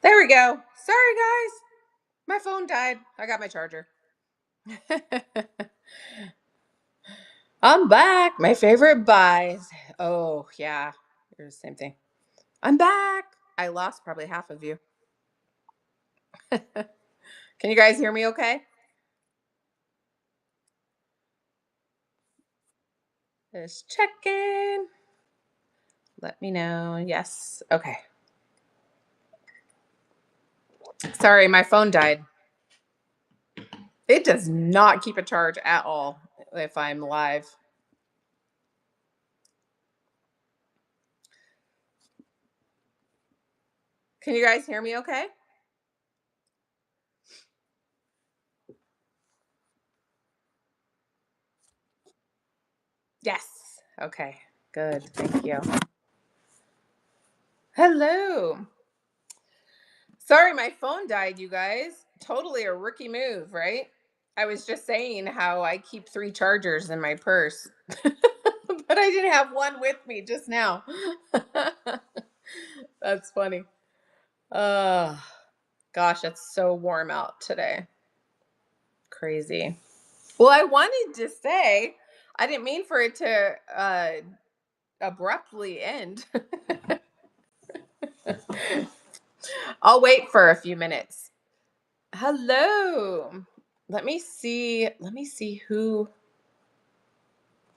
There we go. Sorry, guys. My phone died. I got my charger. I'm back. My favorite buys. Oh, yeah. Here's the same thing. I'm back. I lost probably half of you. Can you guys hear me okay? Just checking. Let me know. Yes. Okay. Sorry, my phone died. It does not keep a charge at all if I'm live. Can you guys hear me okay? Yes. Okay. Good. Thank you. Hello. Sorry, my phone died, you guys. Totally a rookie move, right? I was just saying how I keep 3 chargers in my purse, but I didn't have one with me just now. That's funny. Oh, gosh, it's so warm out today. Crazy. Well, I wanted to say, I didn't mean for it to abruptly end. I'll wait for a few minutes. Hello. Let me see who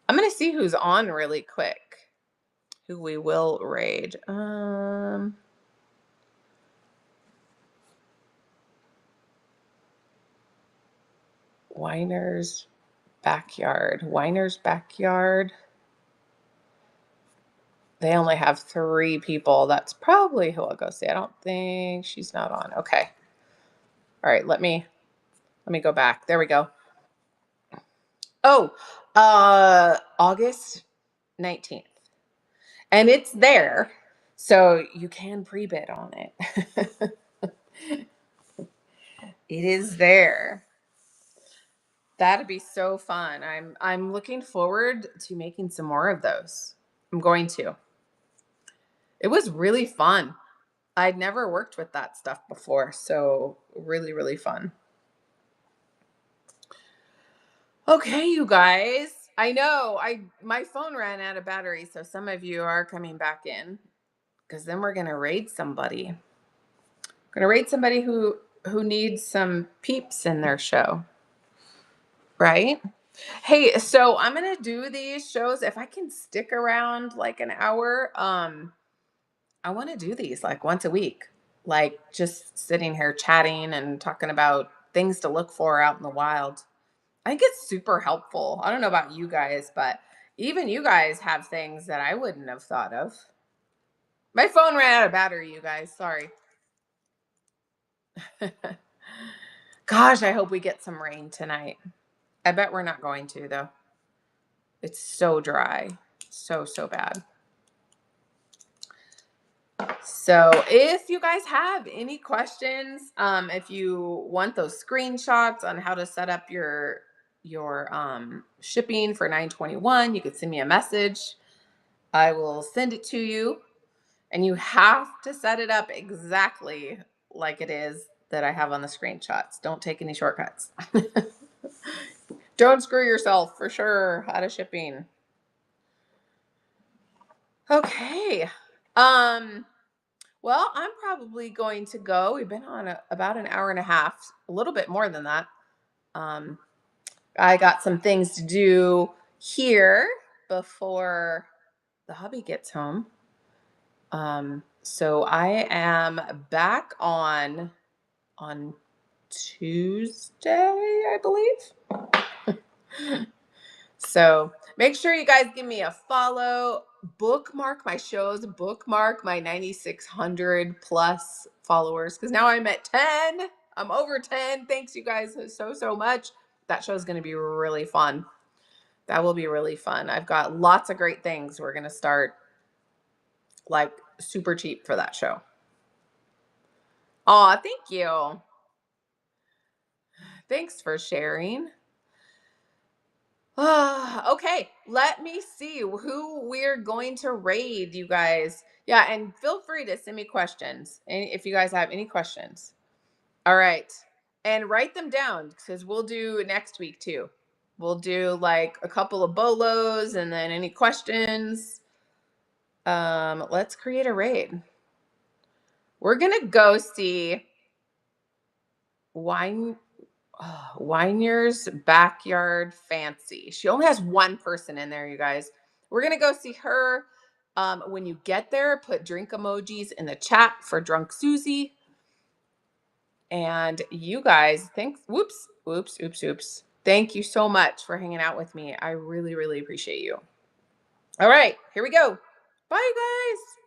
I'm gonna see who's on really quick. Who we will raid. Winer's backyard. Winer's backyard. They only have 3 people. That's probably who I'll go see. I don't think she's not on. Okay. All right, let me go back. There we go. Oh, August 19th. And it's there. So you can pre-bid on it. It is there. That'd be so fun. I'm looking forward to making some more of those. I'm going to. It was really fun. I'd never worked with that stuff before, so really, really fun. Okay, you guys. I know my phone ran out of battery, so some of you are coming back in because then we're gonna raid somebody. We're gonna raid somebody who needs some peeps in their show, right? Hey, so I'm gonna do these shows if I can stick around like an hour. I want to do these like once a week, like just sitting here chatting and talking about things to look for out in the wild. I think it's super helpful. I don't know about you guys, but even you guys have things that I wouldn't have thought of. My phone ran out of battery, you guys. Sorry. Gosh, I hope we get some rain tonight. I bet we're not going to, though. It's so dry. So, so bad. So if you guys have any questions, if you want those screenshots on how to set up your shipping for 921, you could send me a message. I will send it to you, and you have to set it up exactly like it is that I have on the screenshots. Don't take any shortcuts. Don't screw yourself for sure out of shipping. Okay. Well, I'm probably going to go. We've been on about an hour and a half, a little bit more than that. Um, I got some things to do here before the hubby gets home. So I am back on Tuesday, I believe. So make sure you guys give me a follow, bookmark my shows, bookmark my 9,600 plus followers because now I'm at 10. I'm over 10. Thanks, you guys, so much. That show is going to be really fun. That will be really fun. I've got lots of great things. We're going to start like super cheap for that show. Aw, thank you. Thanks for sharing. Okay, let me see who we're going to raid, you guys. Yeah, and feel free to send me questions if you guys have any questions. All right, and write them down because we'll do next week too. We'll do like a couple of bolos and then any questions. Let's create a raid. We're gonna go see wine Winer's Backyard Fancy. She only has 1 person in there, you guys. We're going to go see her. When you get there, put drink emojis in the chat for Drnksuzy. And you guys, thanks. Oops. Thank you so much for hanging out with me. I really, really appreciate you. All right, here we go. Bye, you guys.